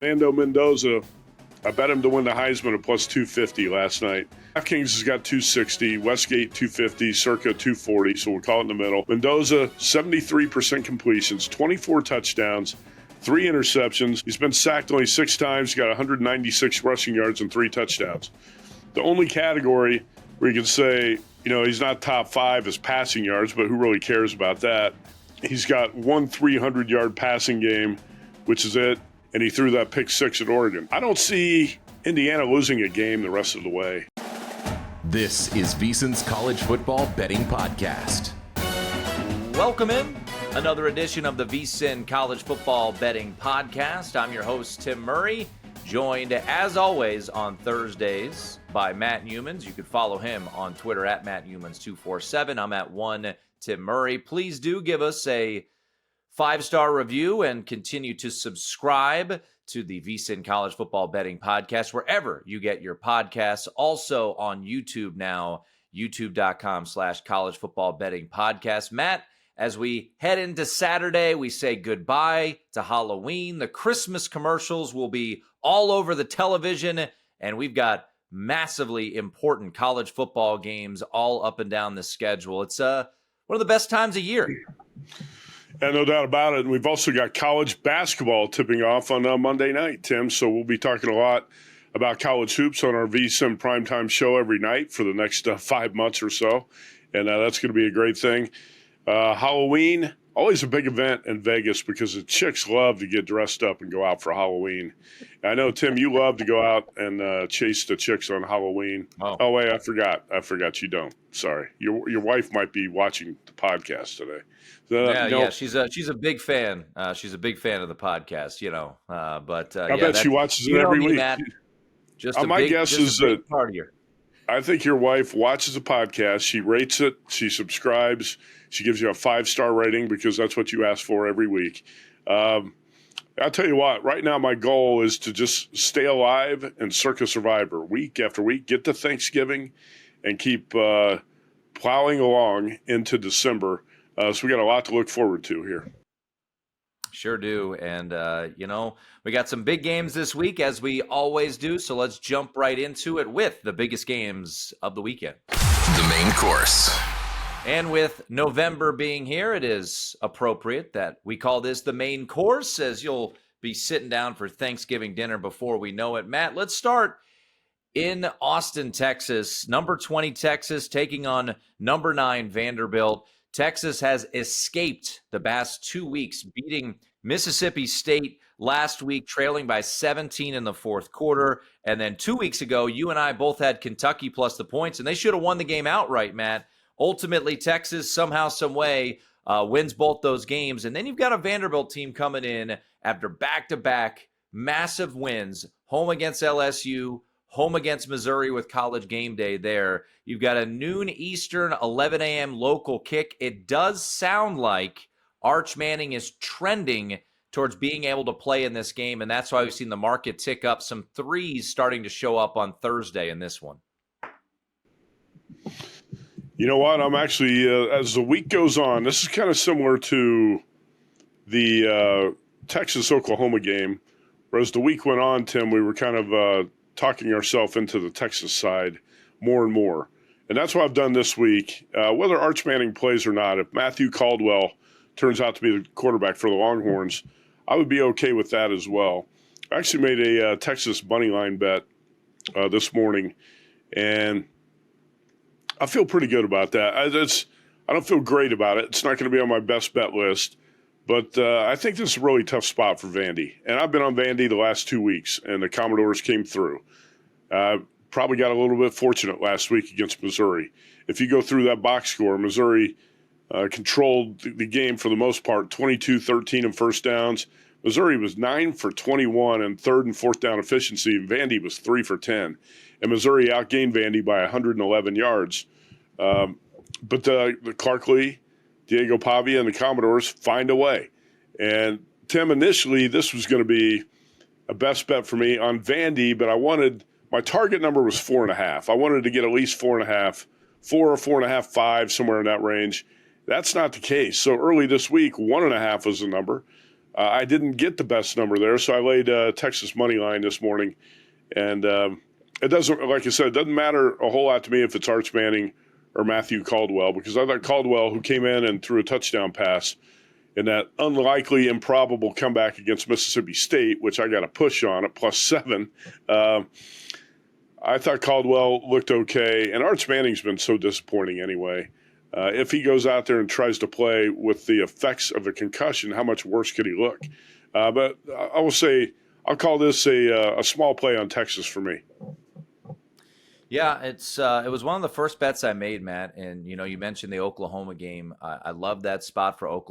Fernando Mendoza, I bet him to win the Heisman at plus 250 last night. DraftKings has got 260, Westgate 250, Circa 240, so we'll call it in the middle. Mendoza, 73% completions, 24 touchdowns, 3 interceptions. He's been sacked only 6 times. He's got 196 rushing yards and 3 touchdowns. The only category where you can say, he's not top 5 is passing yards, but who really cares about that? He's got one 300-yard passing game, which is it, and he threw that pick 6 at Oregon. I don't see Indiana losing a game the rest of the way. This is VSiN's College Football Betting Podcast. Welcome in. Another edition of the VSiN College Football Betting Podcast. I'm your host, Tim Murray, joined, as always, on Thursdays by Matt Youmans. You can follow him on Twitter at MattYoumans247. I'm at 1 Tim Murray. Please do give us a 5-star review and continue to subscribe to the VSiN College Football Betting Podcast wherever you get your podcasts. Also on YouTube now, youtube.com/College Football Betting Podcast. Matt, as we head into Saturday, we say goodbye to Halloween. The Christmas commercials will be all over the television, and we've got massively important college football games all up and down the schedule. It's one of the best times of year. And no doubt about it. And we've also got college basketball tipping off on Monday night, Tim. So we'll be talking a lot about college hoops on our VSiN primetime show every night for the next 5 months or so. And that's going to be a great thing. Halloween, always a big event in Vegas because the chicks love to get dressed up and go out for Halloween. I know, Tim, you love to go out and chase the chicks on Halloween. Oh, wait, I forgot you don't. Sorry. Your wife might be watching the podcast today. Yeah, she's a big fan. She's a big fan of the podcast, But I bet she watches it every week. Matt, my guess is that part of your. I think your wife watches the podcast. She rates it. She subscribes. She gives you a 5-star rating because that's what you ask for every week. I'll tell you what. Right now, my goal is to just stay alive and Circa Survivor week after week. Get to Thanksgiving, and keep plowing along into December. So we got a lot to look forward to here. Sure do. And, we got some big games this week, as we always do. So let's jump right into it with the biggest games of the weekend. The main course. And with November being here, it is appropriate that we call this the main course, as you'll be sitting down for Thanksgiving dinner before we know it. Matt, let's start in Austin, Texas. Number 20 Texas taking on number 9 Vanderbilt. Texas has escaped the past 2 weeks, beating Mississippi State last week, trailing by 17 in the fourth quarter. And then 2 weeks ago, you and I both had Kentucky plus the points, and they should have won the game outright, Matt. Ultimately, Texas somehow, some way, wins both those games. And then you've got a Vanderbilt team coming in after back-to-back massive wins, home against LSU, home against Missouri with College Game Day there. You've got a noon Eastern, 11 a.m. local kick. It does sound like Arch Manning is trending towards being able to play in this game, and that's why we've seen the market tick up. Some threes starting to show up on Thursday in this one. You know what? I'm actually, as the week goes on, this is kind of similar to the Texas-Oklahoma game, whereas the week went on, Tim, we were kind of talking ourselves into the Texas side more and more. And that's what I've done this week. Whether Arch Manning plays or not, if Matthew Caldwell turns out to be the quarterback for the Longhorns, I would be okay with that as well. I actually made a Texas money line bet this morning, and I feel pretty good about that. I don't feel great about it. It's not going to be on my best bet list, but I think this is a really tough spot for Vandy. And I've been on Vandy the last 2 weeks, and the Commodores came through. Probably got a little bit fortunate last week against Missouri. If you go through that box score, Missouri controlled the game for the most part, 22-13 in first downs. Missouri was 9 for 21 in third and fourth down efficiency, and Vandy was 3 for 10. And Missouri outgained Vandy by 111 yards. But the Clark Lee, Diego Pavia, and the Commodores find a way. And, Tim, initially this was going to be a best bet for me on Vandy, but my target number was 4.5. I wanted to get at least 4.5, 4 or 4.5, 5, somewhere in that range. That's not the case. So early this week, 1.5 was the number. I didn't get the best number there, so I laid Texas money line this morning. And it doesn't, like I said, it doesn't matter a whole lot to me if it's Arch Manning or Matthew Caldwell, because I thought Caldwell, who came in and threw a touchdown pass in that unlikely, improbable comeback against Mississippi State, which I got a push on at +7. I thought Caldwell looked okay, and Arch Manning's been so disappointing anyway. If he goes out there and tries to play with the effects of a concussion, how much worse could he look? But I will say, I'll call this a small play on Texas for me. Yeah, it was one of the first bets I made, Matt. And you mentioned the Oklahoma game. I love that spot for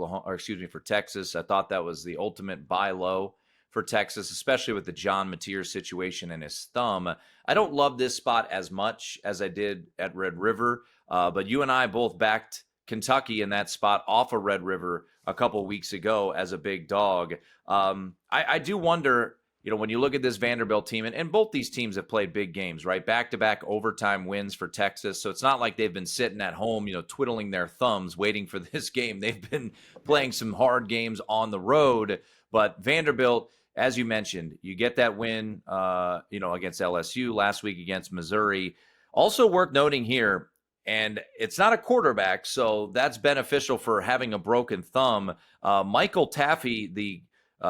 Texas. I thought that was the ultimate buy low for Texas, especially with the John Mateer situation and his thumb. I don't love this spot as much as I did at Red River, but you and I both backed Kentucky in that spot off of Red River a couple weeks ago as a big dog. I do wonder, when you look at this Vanderbilt team, and both these teams have played big games, right? Back-to-back overtime wins for Texas. So it's not like they've been sitting at home, twiddling their thumbs waiting for this game. They've been playing some hard games on the road. But Vanderbilt, as you mentioned, you get that win, against LSU, last week against Missouri. Also worth noting here, and it's not a quarterback, so that's beneficial for having a broken thumb. Michael Taffy, the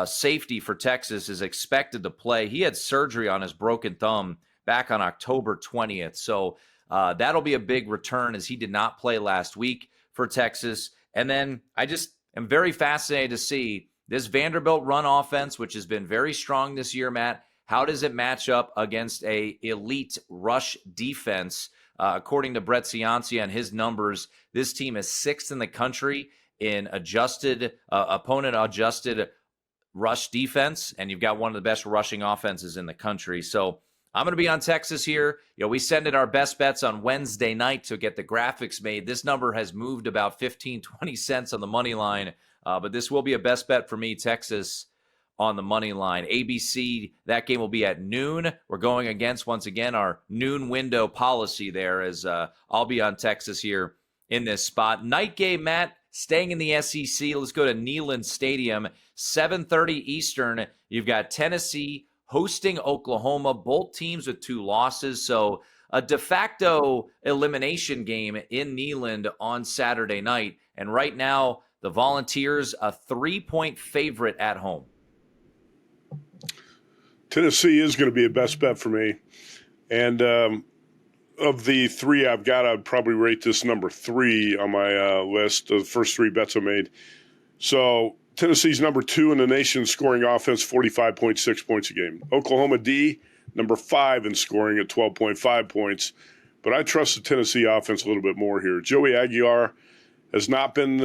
safety for Texas, is expected to play. He had surgery on his broken thumb back on October 20th. So that'll be a big return, as he did not play last week for Texas. And then I just am very fascinated to see this Vanderbilt run offense, which has been very strong this year, Matt. How does it match up against a elite rush defense? According to Brett Ciancia and his numbers, this team is 6th in the country in opponent-adjusted rush defense, and you've got one of the best rushing offenses in the country. So I'm going to be on Texas here. We send in our best bets on Wednesday night to get the graphics made. This number has moved about 15, 20 cents on the money line, but this will be a best bet for me, Texas on the money line. ABC, that game will be at noon. We're going against, once again, our noon window policy there, as I'll be on Texas here in this spot. Night game, Matt, staying in the SEC. Let's go to Neyland Stadium, 7:30 Eastern. You've got Tennessee hosting Oklahoma, both teams with 2 losses. So a de facto elimination game in Neyland on Saturday night. And right now, the Volunteers, a 3-point favorite at home. Tennessee is going to be a best bet for me. And of the 3 I've got, I'd probably rate this number 3 on my list, the first 3 bets I made. So Tennessee's number 2 in the nation scoring offense, 45.6 points a game. Oklahoma D, number 5 in scoring at 12.5 points. But I trust the Tennessee offense a little bit more here. Joey Aguilar has not been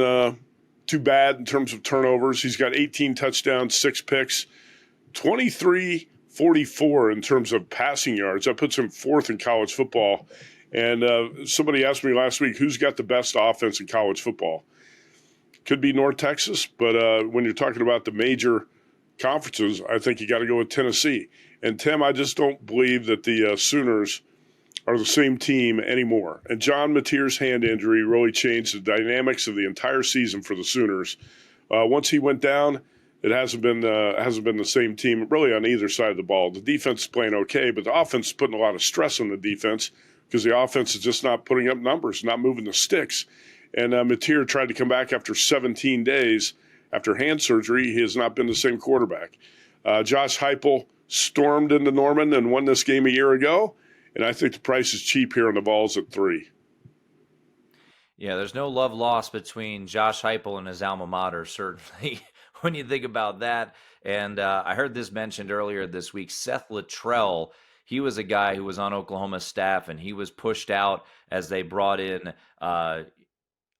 too bad in terms of turnovers. He's got 18 touchdowns, 6 picks, 23-44 in terms of passing yards. That puts him 4th in college football. And somebody asked me last week, who's got the best offense in college football? Could be North Texas, but when you're talking about the major conferences, I think you got to go with Tennessee. And, Tim, I just don't believe that the Sooners are the same team anymore. And John Mateer's hand injury really changed the dynamics of the entire season for the Sooners. Once he went down, it hasn't been the same team really on either side of the ball. The defense is playing okay, but the offense is putting a lot of stress on the defense because the offense is just not putting up numbers, not moving the sticks. And Mateer tried to come back after 17 days after hand surgery. He has not been the same quarterback. Josh Heupel stormed into Norman and won this game a year ago, and I think the price is cheap here on the Vols at 3. Yeah, there's no love lost between Josh Heupel and his alma mater, certainly, when you think about that. And I heard this mentioned earlier this week. Seth Littrell, he was a guy who was on Oklahoma's staff, and he was pushed out as they brought in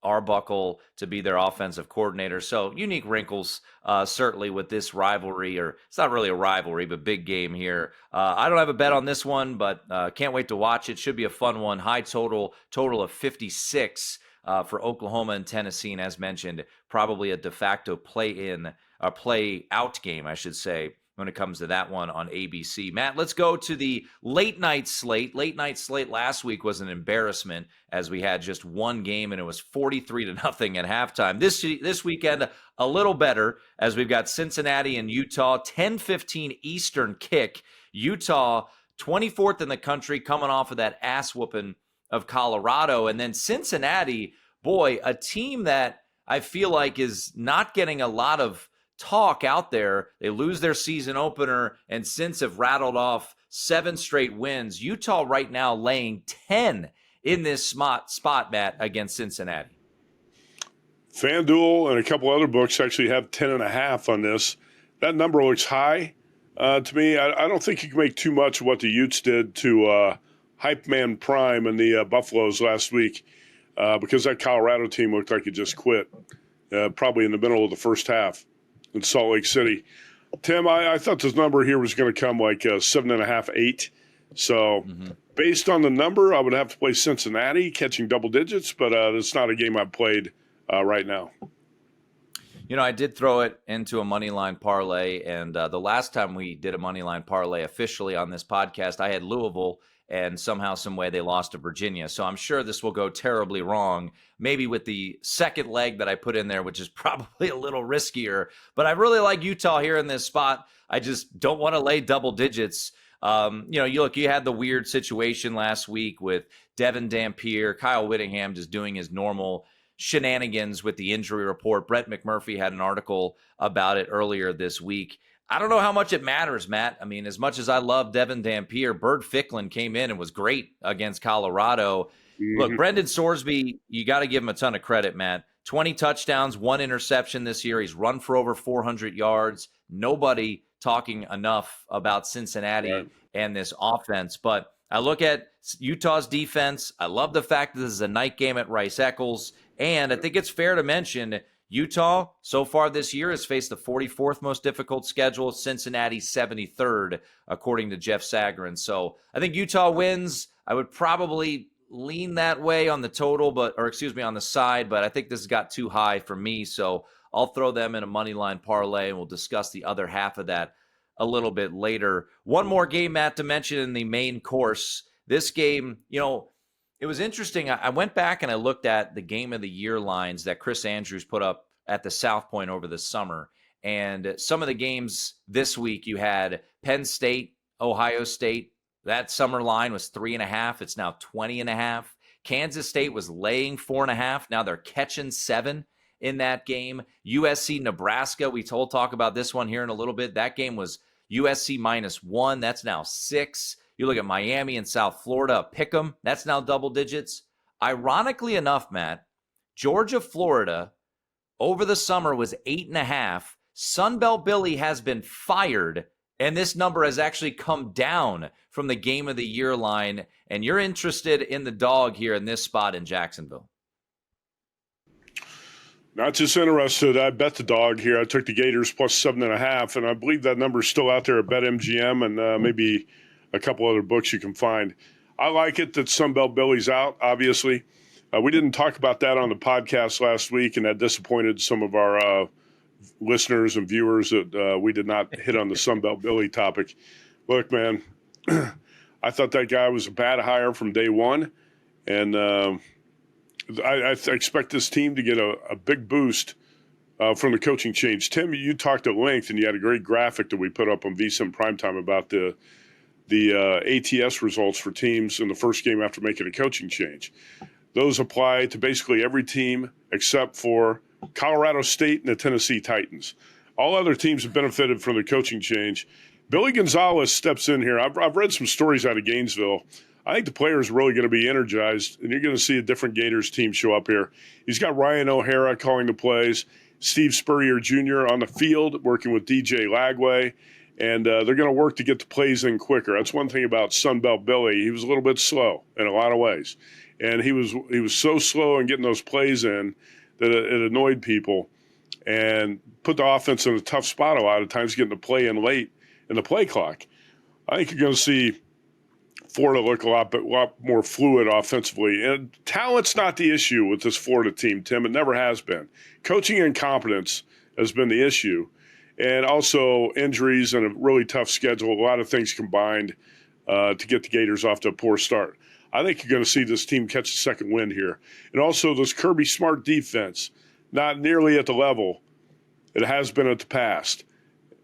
Arbuckle to be their offensive coordinator. So unique wrinkles, certainly, with this rivalry, or it's not really a rivalry, but big game here. I don't have a bet on this one, but can't wait to watch it. Should be a fun one. High total of 56 for Oklahoma and Tennessee. And as mentioned, probably a de facto play out game, I should say, when it comes to that one on ABC. Matt, let's go to the late night slate. Late night slate last week was an embarrassment as we had just one game and it was 43-0 at halftime. This weekend, a little better as we've got Cincinnati and Utah, 10:15 Eastern kick. Utah, 24th in the country, coming off of that ass whooping of Colorado. And then Cincinnati, boy, a team that I feel like is not getting a lot of talk out there. They lose their season opener and since have rattled off 7 straight wins. Utah right now laying 10 in this spot, Matt, against Cincinnati. FanDuel and a couple other books actually have 10.5 on this. That number looks high to me. I don't think you can make too much of what the Utes did to Hype Man Prime and the Buffaloes last week because that Colorado team looked like it just quit probably in the middle of the first half in Salt Lake City. Tim, I thought this number here was going to come like 7.5, 8. So based on the number, I would have to play Cincinnati catching double digits, but it's not a game I've played right now. You know, I did throw it into a money line parlay, and the last time we did a money line parlay officially on this podcast, I had Louisville, and somehow, some way, they lost to Virginia. So I'm sure this will go terribly wrong, maybe with the second leg that I put in there, which is probably a little riskier. But I really like Utah here in this spot. I just don't want to lay double digits. You had the weird situation last week with Devin Dampier, Kyle Whittingham just doing his normal shenanigans with the injury report. Brett McMurphy had an article about it earlier this week. I don't know how much it matters, Matt. I mean, as much as I love Devin Dampier, Bird Ficklin came in and was great against Colorado. Look, Brendan Sorsby, you got to give him a ton of credit, Matt. 20 touchdowns, 1 interception this year. He's run for over 400 yards. Nobody talking enough about Cincinnati and this offense. But I look at Utah's defense. I love the fact that this is a night game at Rice-Eccles. And I think it's fair to mention Utah, so far this year, has faced the 44th most difficult schedule. Cincinnati, 73rd, according to Jeff Sagarin. So I think Utah wins. I would probably lean that way on the total, on the side, but I think this has got too high for me. So I'll throw them in a money line parlay, and we'll discuss the other half of that a little bit later. One more game, Matt, to mention in the main course. This game, it was interesting. I went back and I looked at the game of the year lines that Chris Andrews put up at the South Point over the summer. And some of the games this week, you had Penn State, Ohio State. That summer line was 3.5. It's now 20.5. Kansas State was laying 4.5. Now they're catching 7 in that game. USC, Nebraska. We talk about this one here in a little bit. That game was USC -1. That's now 6. You look at Miami and South Florida, Pick'em, that's now double digits. Ironically enough, Matt, Georgia, Florida, over the summer was 8.5. Sunbelt Billy has been fired, and this number has actually come down from the game of the year line. And you're interested in the dog here in this spot in Jacksonville. Not just interested. I bet the dog here. I took the Gators plus 7.5, and I believe that number is still out there at BetMGM and maybe a couple other books you can find. I like it that Sunbelt Billy's out, obviously. We didn't talk about that on the podcast last week, and that disappointed some of our listeners and viewers that we did not hit on the Sunbelt Billy topic. Look, man, I thought that guy was a bad hire from day one, and I expect this team to get a big boost from the coaching change. Tim, you talked at length, and you had a great graphic that we put up on VSiN Primetime about the ATS results for teams in the first game after making a coaching change. Those apply to basically every team except for Colorado State and the Tennessee Titans. All other teams have benefited from the coaching change. Billy Gonzalez steps in here. I've read some stories out of Gainesville. I think the players are really going to be energized, and you're going to see a different Gators team show up here. He's got Ryan O'Hara calling the plays, Steve Spurrier Jr. on the field working with DJ Lagway. And they're going to work to get the plays in quicker. That's one thing about Sunbelt Billy. He was a little bit slow in a lot of ways. And he was so slow in getting those plays in that it annoyed people and put the offense in a tough spot a lot of times, getting the play in late in the play clock. I think you're going to see Florida look a lot more fluid offensively. And talent's not the issue with this Florida team, Tim. It never has been. Coaching incompetence has been the issue. and also injuries and a really tough schedule. A lot of things combined to get the Gators off to a poor start. I think you're going to see this team catch a second wind here. And also this Kirby Smart defense, not nearly at the level it has been at the past.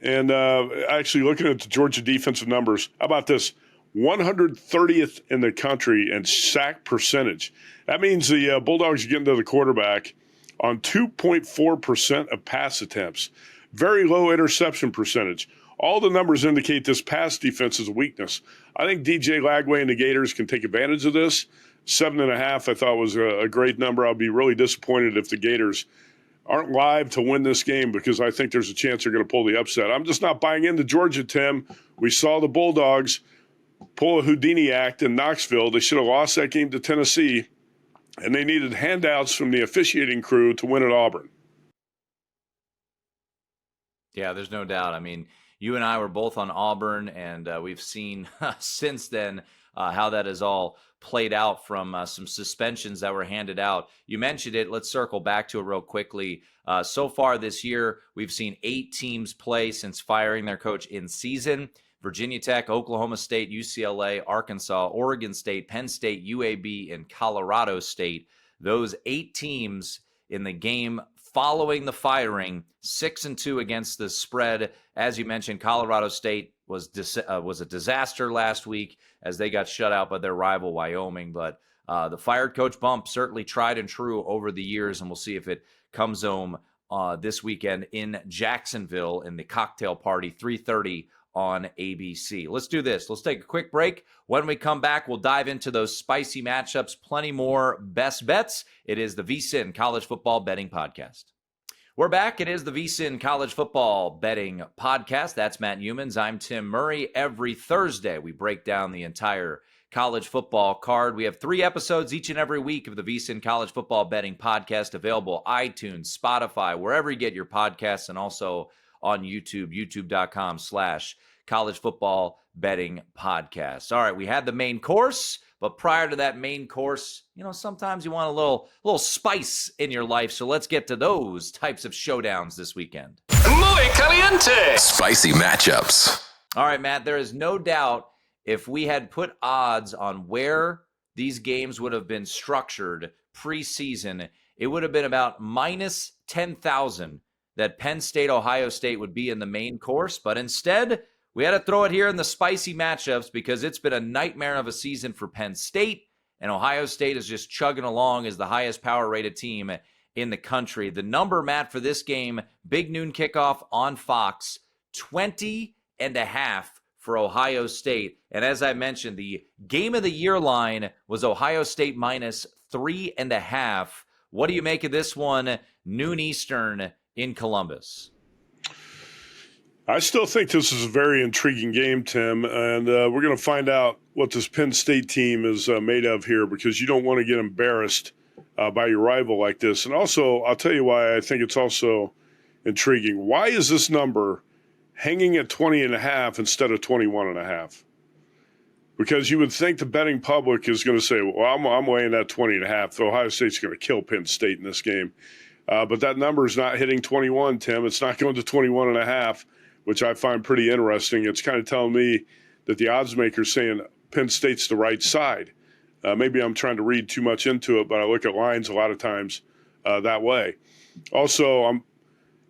And actually looking at the Georgia defensive numbers, how about this? 130th in the country in sack percentage. That means the Bulldogs are getting to the quarterback on 2.4% of pass attempts. Very low interception percentage. All the numbers indicate this pass defense is a weakness. I think DJ Lagway and the Gators can take advantage of this. 7.5 I thought was a great number. I'll be really disappointed if the Gators aren't live to win this game because I think there's a chance they're going to pull the upset. I'm just not buying into Georgia, Tim. We saw the Bulldogs pull a Houdini act in Knoxville. They should have lost that game to Tennessee, and they needed handouts from the officiating crew to win at Auburn. Yeah, there's no doubt. I mean, you and I were both on Auburn, and we've seen since then how that has all played out from some suspensions that were handed out. You mentioned it. Let's circle back to it real quickly. So far this year, we've seen 8 teams play since firing their coach in season. Virginia Tech, Oklahoma State, UCLA, Arkansas, Oregon State, Penn State, UAB, and Colorado State. Those 8 teams in the game following the firing, 6-2 against the spread. As you mentioned, Colorado State was a disaster last week as they got shut out by their rival Wyoming. But the fired coach bump certainly tried and true over the years, and we'll see if it comes home this weekend in Jacksonville in the cocktail party, 3:30 on ABC. Let's do this. Let's take a quick break. When we come back, we'll dive into those spicy matchups, plenty more best bets. It is the VSiN College Football Betting Podcast. We're back. It is the VSiN College Football Betting Podcast. That's Matt Youmans. I'm Tim Murray. Every Thursday, we break down the entire college football card. We have 3 episodes each and every week of the VSiN College Football Betting Podcast, available iTunes, Spotify, wherever you get your podcasts, and also on YouTube, youtube.com/College Football Betting Podcast. All right, we had the main course, but prior to that main course, sometimes you want a little spice in your life. So let's get to those types of showdowns this weekend. Muy caliente. Spicy matchups. All right, Matt, there is no doubt if we had put odds on where these games would have been structured preseason, it would have been about minus 10,000 that Penn State, Ohio State would be in the main course. But instead, we had to throw it here in the spicy matchups because it's been a nightmare of a season for Penn State, and Ohio State is just chugging along as the highest power-rated team in the country. The number, Matt, for this game, big noon kickoff on Fox, 20.5 for Ohio State. And as I mentioned, the game of the year line was Ohio State minus 3.5. What do you make of this one, noon Eastern, in Columbus? I still think this is a very intriguing game, Tim, and we're going to find out what this Penn State team is made of here because you don't want to get embarrassed by your rival like this. And also, I'll tell you why I think it's also intriguing. Why is this number hanging at 20.5 instead of 21.5? Because you would think the betting public is going to say, well, I'm weighing that 20.5. So Ohio State's going to kill Penn State in this game. But that number is not hitting 21, Tim. It's not going to 21.5, which I find pretty interesting. It's kind of telling me that the odds maker's saying Penn State's the right side. Maybe I'm trying to read too much into it, but I look at lines a lot of times that way. Also,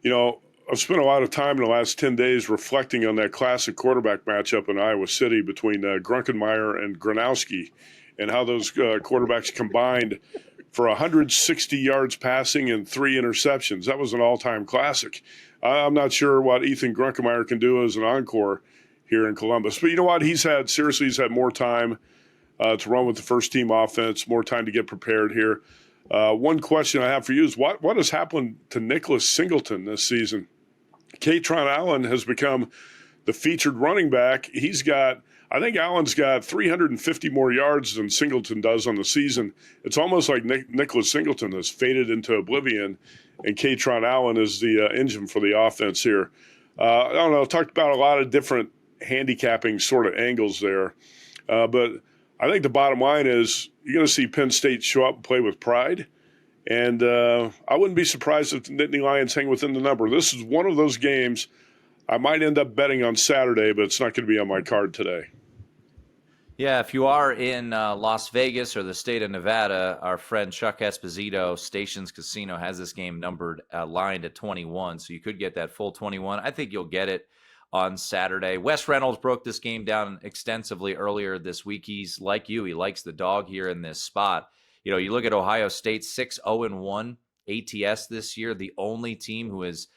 I've spent a lot of time in the last 10 days reflecting on that classic quarterback matchup in Iowa City between Grunkenmeyer and Gronowski and how those quarterbacks combined for 160 yards passing and 3 interceptions. That was an all-time classic. I'm not sure what Ethan Grunkenmeyer can do as an encore here in Columbus. But you know what? He's had more time to run with the first-team offense, more time to get prepared here. One question I have for you is what has happened to Nicholas Singleton this season? Katron Allen has become the featured running back. I think Allen's got 350 more yards than Singleton does on the season. It's almost like Nicholas Singleton has faded into oblivion, and Katron Allen is the engine for the offense here. I don't know, talked about a lot of different handicapping sort of angles there. But I think the bottom line is you're going to see Penn State show up and play with pride. And I wouldn't be surprised if the Nittany Lions hang within the number. This is one of those games I might end up betting on Saturday, but it's not going to be on my card today. Yeah, if you are in Las Vegas or the state of Nevada, our friend Chuck Esposito, Stations Casino, has this game numbered, lined at 21, so you could get that full 21. I think you'll get it on Saturday. Wes Reynolds broke this game down extensively earlier this week. He's like you. He likes the dog here in this spot. You know, you look at Ohio State, 6-0-1 ATS this year, the only team who has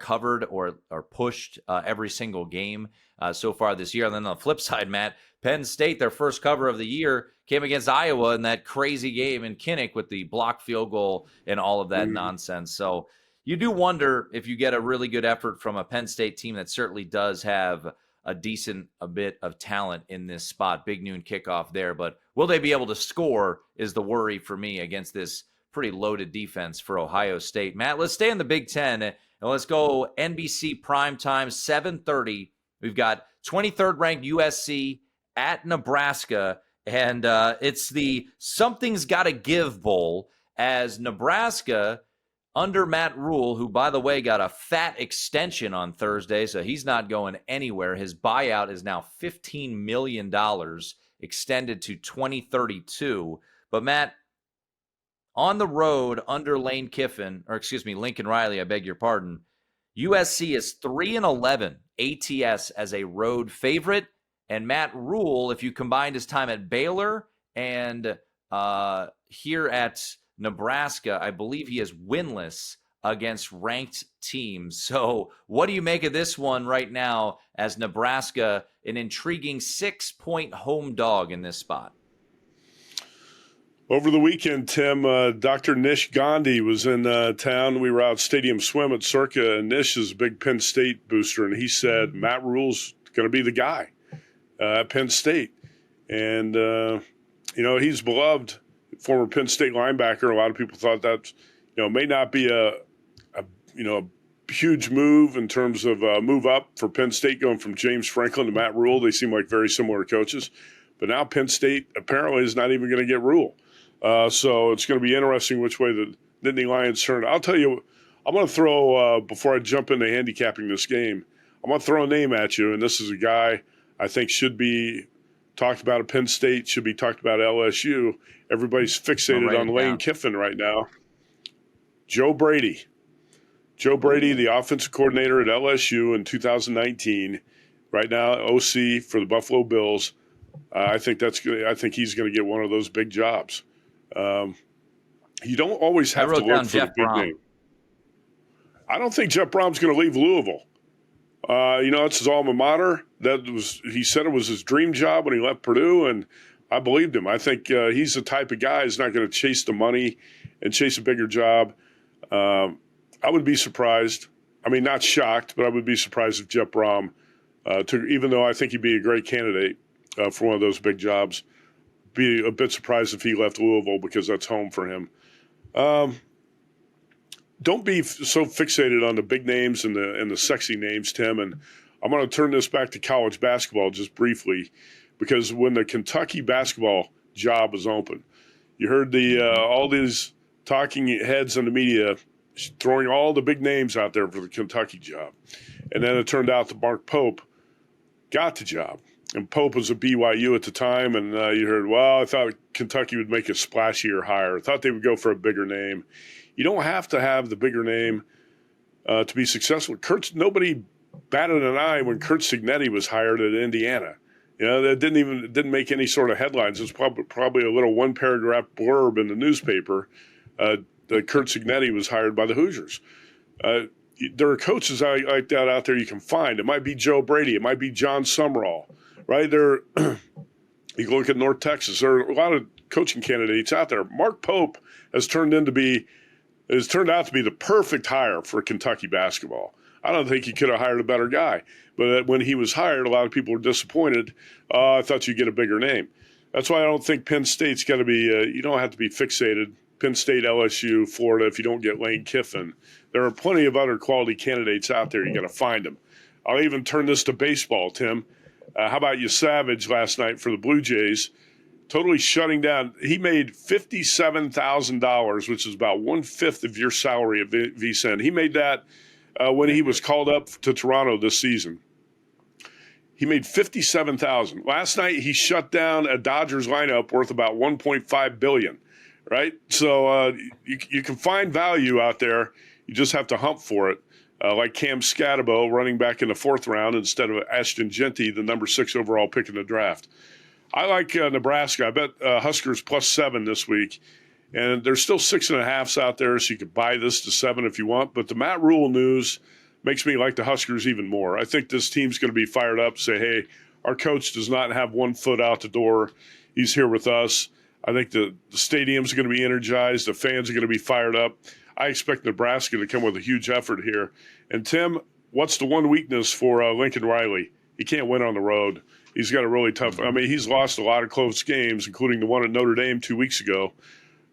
covered or pushed every single game so far this year. And then on the flip side, Matt, Penn State, their first cover of the year, came against Iowa in that crazy game in Kinnick with the blocked field goal and all of that nonsense. So you do wonder if you get a really good effort from a Penn State team that certainly does have a bit of talent in this spot. Big noon kickoff there. But will they be able to score is the worry for me against this pretty loaded defense for Ohio State. Matt, let's stay in the Big Ten and let's go NBC primetime, 7:30. We've got 23rd ranked USC at Nebraska, and it's the Something's Gotta Give Bowl as Nebraska, under Matt Rule, who, by the way, got a fat extension on Thursday, so he's not going anywhere. His buyout is now $15 million, extended to 2032. But, Matt, on the road under Lincoln Riley, I beg your pardon, USC is 3-11 ATS as a road favorite. And Matt Rule, if you combined his time at Baylor and here at Nebraska, I believe he is winless against ranked teams. So what do you make of this one right now as Nebraska, an intriguing 6-point home dog in this spot? Over the weekend, Tim, Dr. Nish Gandhi was in town. We were out Stadium Swim at Circa, and Nish is a big Penn State booster, and he said Matt Rule's going to be the guy at Penn State. And, he's beloved, former Penn State linebacker. A lot of people thought that, may not be a huge move in terms of move up for Penn State going from James Franklin to Matt Rule. They seem like very similar coaches. But now Penn State apparently is not even going to get Rule. So it's going to be interesting which way the Nittany Lions turn. I'll tell you, I'm going to throw, before I jump into handicapping this game, I'm going to throw a name at you, and this is a guy I think should be talked about at Penn State, should be talked about at LSU. Everybody's fixated on Lane Kiffin right now. Joe Brady. Joe Brady, the offensive coordinator at LSU in 2019, right now OC for the Buffalo Bills. I think he's going to get one of those big jobs. You don't always have to look for the big name. I don't think Jeff Brom's going to leave Louisville. It's his alma mater. He said it was his dream job when he left Purdue, and I believed him. I think he's the type of guy who's not going to chase the money and chase a bigger job. I would be surprised. I mean, not shocked, but I would be surprised if Jeff Brom even though I think he'd be a great candidate for one of those big jobs, be a bit surprised if he left Louisville because that's home for him. Don't be so fixated on the big names and the sexy names, Tim. And I'm going to turn this back to college basketball just briefly, because when the Kentucky basketball job was open, you heard all these talking heads in the media throwing all the big names out there for the Kentucky job. And then it turned out that Mark Pope got the job. And Pope was at BYU at the time, and you heard, well, I thought Kentucky would make a splashier hire. I thought they would go for a bigger name. You don't have to have the bigger name to be successful. Nobody batted an eye when Kurt Signetti was hired at Indiana. That didn't make any sort of headlines. It's probably a little one-paragraph blurb in the newspaper that Kurt Signetti was hired by the Hoosiers. There are coaches like that out there you can find. It might be Joe Brady. It might be John Summerall. Right there, you can look at North Texas. There are a lot of coaching candidates out there. Mark Pope has turned out to be the perfect hire for Kentucky basketball. I don't think he could have hired a better guy. But when he was hired, a lot of people were disappointed. I thought you'd get a bigger name. That's why I don't think Penn State's got to be. You don't have to be fixated. Penn State, LSU, Florida. If you don't get Lane Kiffin, there are plenty of other quality candidates out there. You got to find them. I'll even turn this to baseball, Tim. How about you, Savage, last night for the Blue Jays? Totally shutting down. He made $57,000, which is about 1/5 of your salary at VSiN. He made that when he was called up to Toronto this season. He made $57,000. Last night he shut down a Dodgers lineup worth about $1.5 billion. Right, so you can find value out there. You just have to hunt for it. Like Cam Scatabo running back in the 4th round instead of Ashton Genty, the number 6 overall pick in the draft. I like Nebraska. I bet Huskers +7 this week. And there's still 6.5s out there, so you could buy this to 7 if you want. But the Matt Rule news makes me like the Huskers even more. I think this team's going to be fired up, say, hey, our coach does not have one foot out the door. He's here with us. I think the stadium's going to be energized. The fans are going to be fired up. I expect Nebraska to come with a huge effort here. And, Tim, what's the one weakness for Lincoln Riley? He can't win on the road. He's got a really tough – I mean, he's lost a lot of close games, including the one at Notre Dame 2 weeks ago.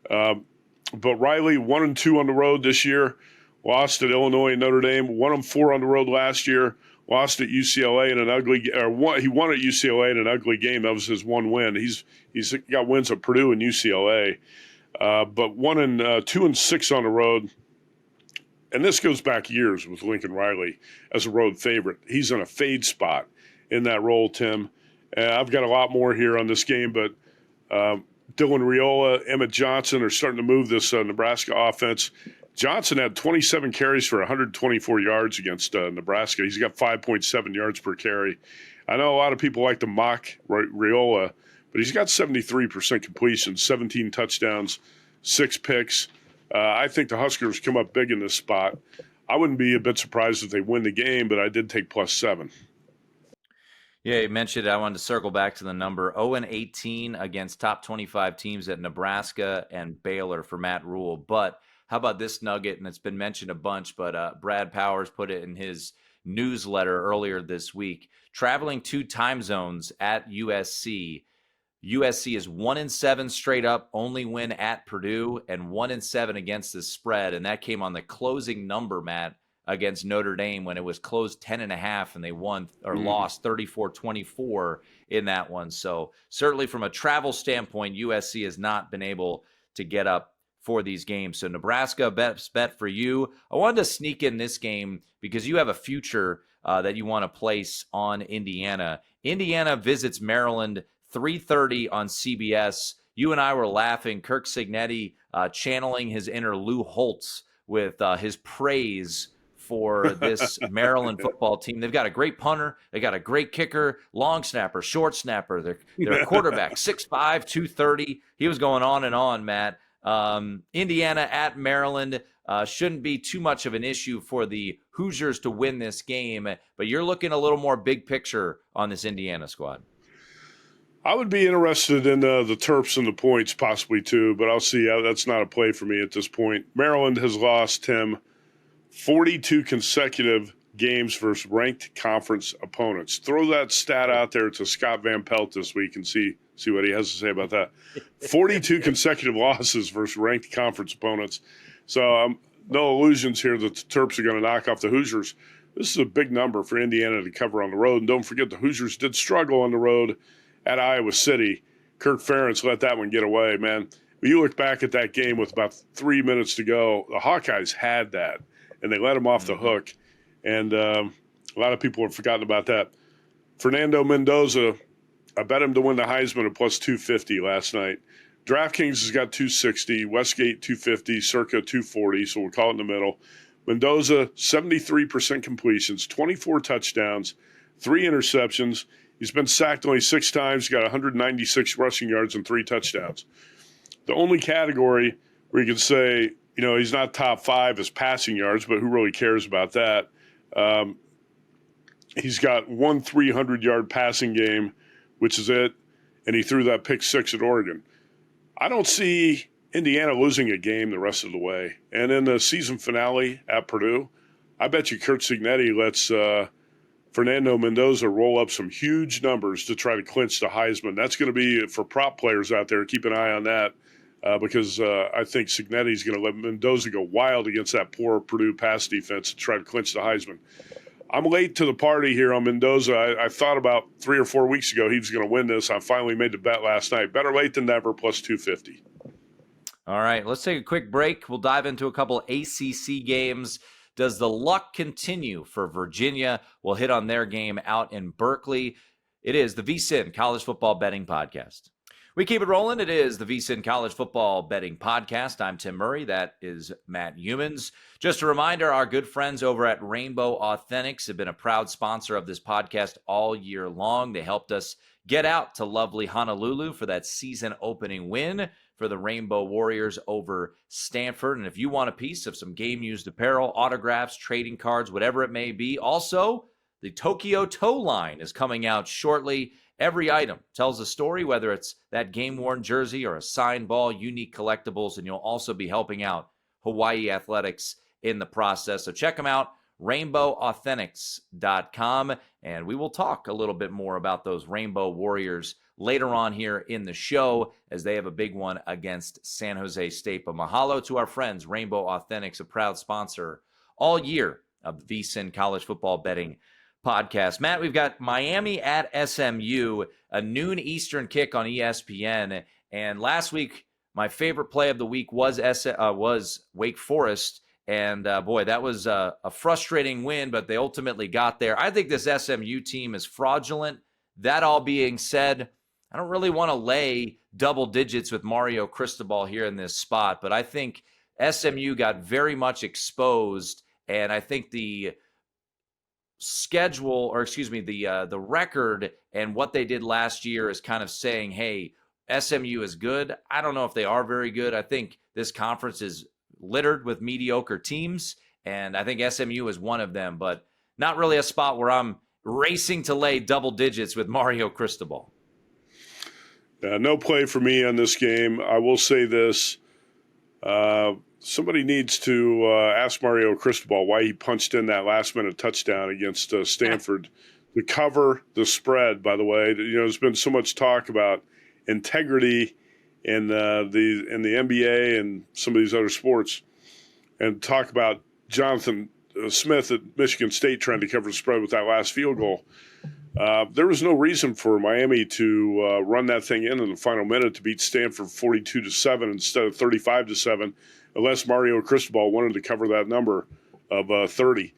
But Riley 1-2 on the road this year, lost at Illinois and Notre Dame, 1-4 on the road last year, lost at UCLA in an ugly – he won at UCLA in an ugly game. That was his one win. He's got wins at Purdue and UCLA, but 2-6 on the road. And this goes back years with Lincoln Riley as a road favorite. He's in a fade spot in that role, Tim. I've got a lot more here on this game, but Dylan Riola, Emmett Johnson are starting to move this Nebraska offense. Johnson had 27 carries for 124 yards against Nebraska. He's got 5.7 yards per carry. I know a lot of people like to mock Riola, but he's got 73% completion, 17 touchdowns, 6 picks. I think the Huskers come up big in this spot. I wouldn't be a bit surprised if they win the game, but I did take +7. Yeah, you mentioned it. I wanted to circle back to the number 0-18 against top 25 teams at Nebraska and Baylor for Matt Rule. But how about this nugget? And it's been mentioned a bunch, but Brad Powers put it in his newsletter earlier this week. Traveling 2 time zones at USC. USC is 1-7 straight up, only win at Purdue, and 1-7 against the spread. And that came on the closing number, Matt, against Notre Dame when it was closed 10.5 and they won or lost 34-24 in that one. So certainly from a travel standpoint, USC has not been able to get up for these games. So Nebraska, best bet for you. I wanted to sneak in this game because you have a future that you want to place on Indiana. Indiana visits Maryland 3:30 on CBS. You and I were laughing. Kirk Cignetti channeling his inner Lou Holtz with his praise for this Maryland football team. They've got a great punter. They got a great kicker, long snapper, short snapper. Their quarterback, 6'5", 230. He was going on and on, Matt. Indiana at Maryland shouldn't be too much of an issue for the Hoosiers to win this game, but you're looking a little more big picture on this Indiana squad. I would be interested in the Terps and the points possibly too, but I'll see. That's not a play for me at this point. Maryland has lost, Tim, 42 consecutive games versus ranked conference opponents. Throw that stat out there to Scott Van Pelt this week and see what he has to say about that. 42 consecutive losses versus ranked conference opponents. So no illusions here that the Terps are going to knock off the Hoosiers. This is a big number for Indiana to cover on the road. And don't forget the Hoosiers did struggle on the road at Iowa City. Kirk Ferentz let that one get away, man. When you look back at that game with about 3 minutes to go, the Hawkeyes had that, and they let him off the hook. And a lot of people have forgotten about that. Fernando Mendoza, I bet him to win the Heisman at +250 last night. DraftKings has got 260, Westgate 250, Circa 240, so we'll call it in the middle. Mendoza, 73% completions, 24 touchdowns, 3 interceptions. He's been sacked only 6 times. He's got 196 rushing yards and 3 touchdowns. The only category where you can say, he's not top 5 is passing yards, but who really cares about that? He's got 1 300-yard passing game, which is it, and he threw that pick 6 at Oregon. I don't see Indiana losing a game the rest of the way. And in the season finale at Purdue, I bet you Kurt Cignetti lets Fernando Mendoza roll up some huge numbers to try to clinch the Heisman. That's going to be for prop players out there. Keep an eye on that because I think Cignetti's going to let Mendoza go wild against that poor Purdue pass defense to try to clinch the Heisman. I'm late to the party here on Mendoza. I thought about 3 or 4 weeks ago he was going to win this. I finally made the bet last night. Better late than never, +250. All right, let's take a quick break. We'll dive into a couple ACC games. Does the luck continue for Virginia? We'll hit on their game out in Berkeley. It is the VSiN College Football Betting Podcast. We keep it rolling. It is the VSiN College Football Betting Podcast. I'm Tim Murray. That is Matt Youmans. Just a reminder, our good friends over at Rainbow Authentics have been a proud sponsor of this podcast all year long. They helped us get out to lovely Honolulu for that season opening win for the Rainbow Warriors over Stanford. And if you want a piece of some game-used apparel, autographs, trading cards, whatever it may be, also the Tokyo Toe line is coming out shortly. Every item tells a story, whether it's that game-worn jersey or a signed ball, unique collectibles, and you'll also be helping out Hawaii Athletics in the process. So check them out, rainbowauthentics.com, and we will talk a little bit more about those Rainbow Warriors later on here in the show as they have a big one against San Jose State. But mahalo to our friends, Rainbow Authentics, a proud sponsor all year of the VSiN College Football Betting Podcast. Matt, we've got Miami at SMU, a noon Eastern kick on ESPN. And last week, my favorite play of the week was Wake Forest. And boy, that was a frustrating win, but they ultimately got there. I think this SMU team is fraudulent. That all being said, I don't really want to lay double digits with Mario Cristobal here in this spot, but I think SMU got very much exposed, and I think the the record and what they did last year is kind of saying, hey, SMU is good. I don't know if they are very good. I think this conference is littered with mediocre teams, and I think SMU is one of them, but not really a spot where I'm racing to lay double digits with Mario Cristobal. No play for me on this game. I will say this. Somebody needs to ask Mario Cristobal why he punched in that last-minute touchdown against Stanford. To cover the spread, by the way. There's been so much talk about integrity in the NBA and some of these other sports, and talk about Jonathan Smith at Michigan State trying to cover the spread with that last field goal. There was no reason for Miami to run that thing in the final minute to beat Stanford 42-7 instead of 35-7, unless Mario Cristobal wanted to cover that number of 30.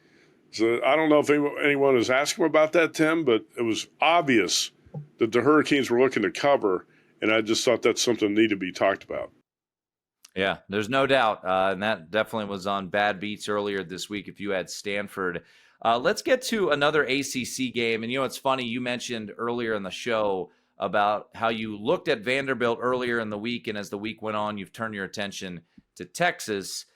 So I don't know if anyone is asking about that, Tim, but it was obvious that the Hurricanes were looking to cover, and I just thought that's something that needed to be talked about. Yeah, there's no doubt, and that definitely was on bad beats earlier this week if you had Stanford. Let's get to another ACC game, and it's funny, you mentioned earlier in the show about how you looked at Vanderbilt earlier in the week, and as the week went on, you've turned your attention to Texas.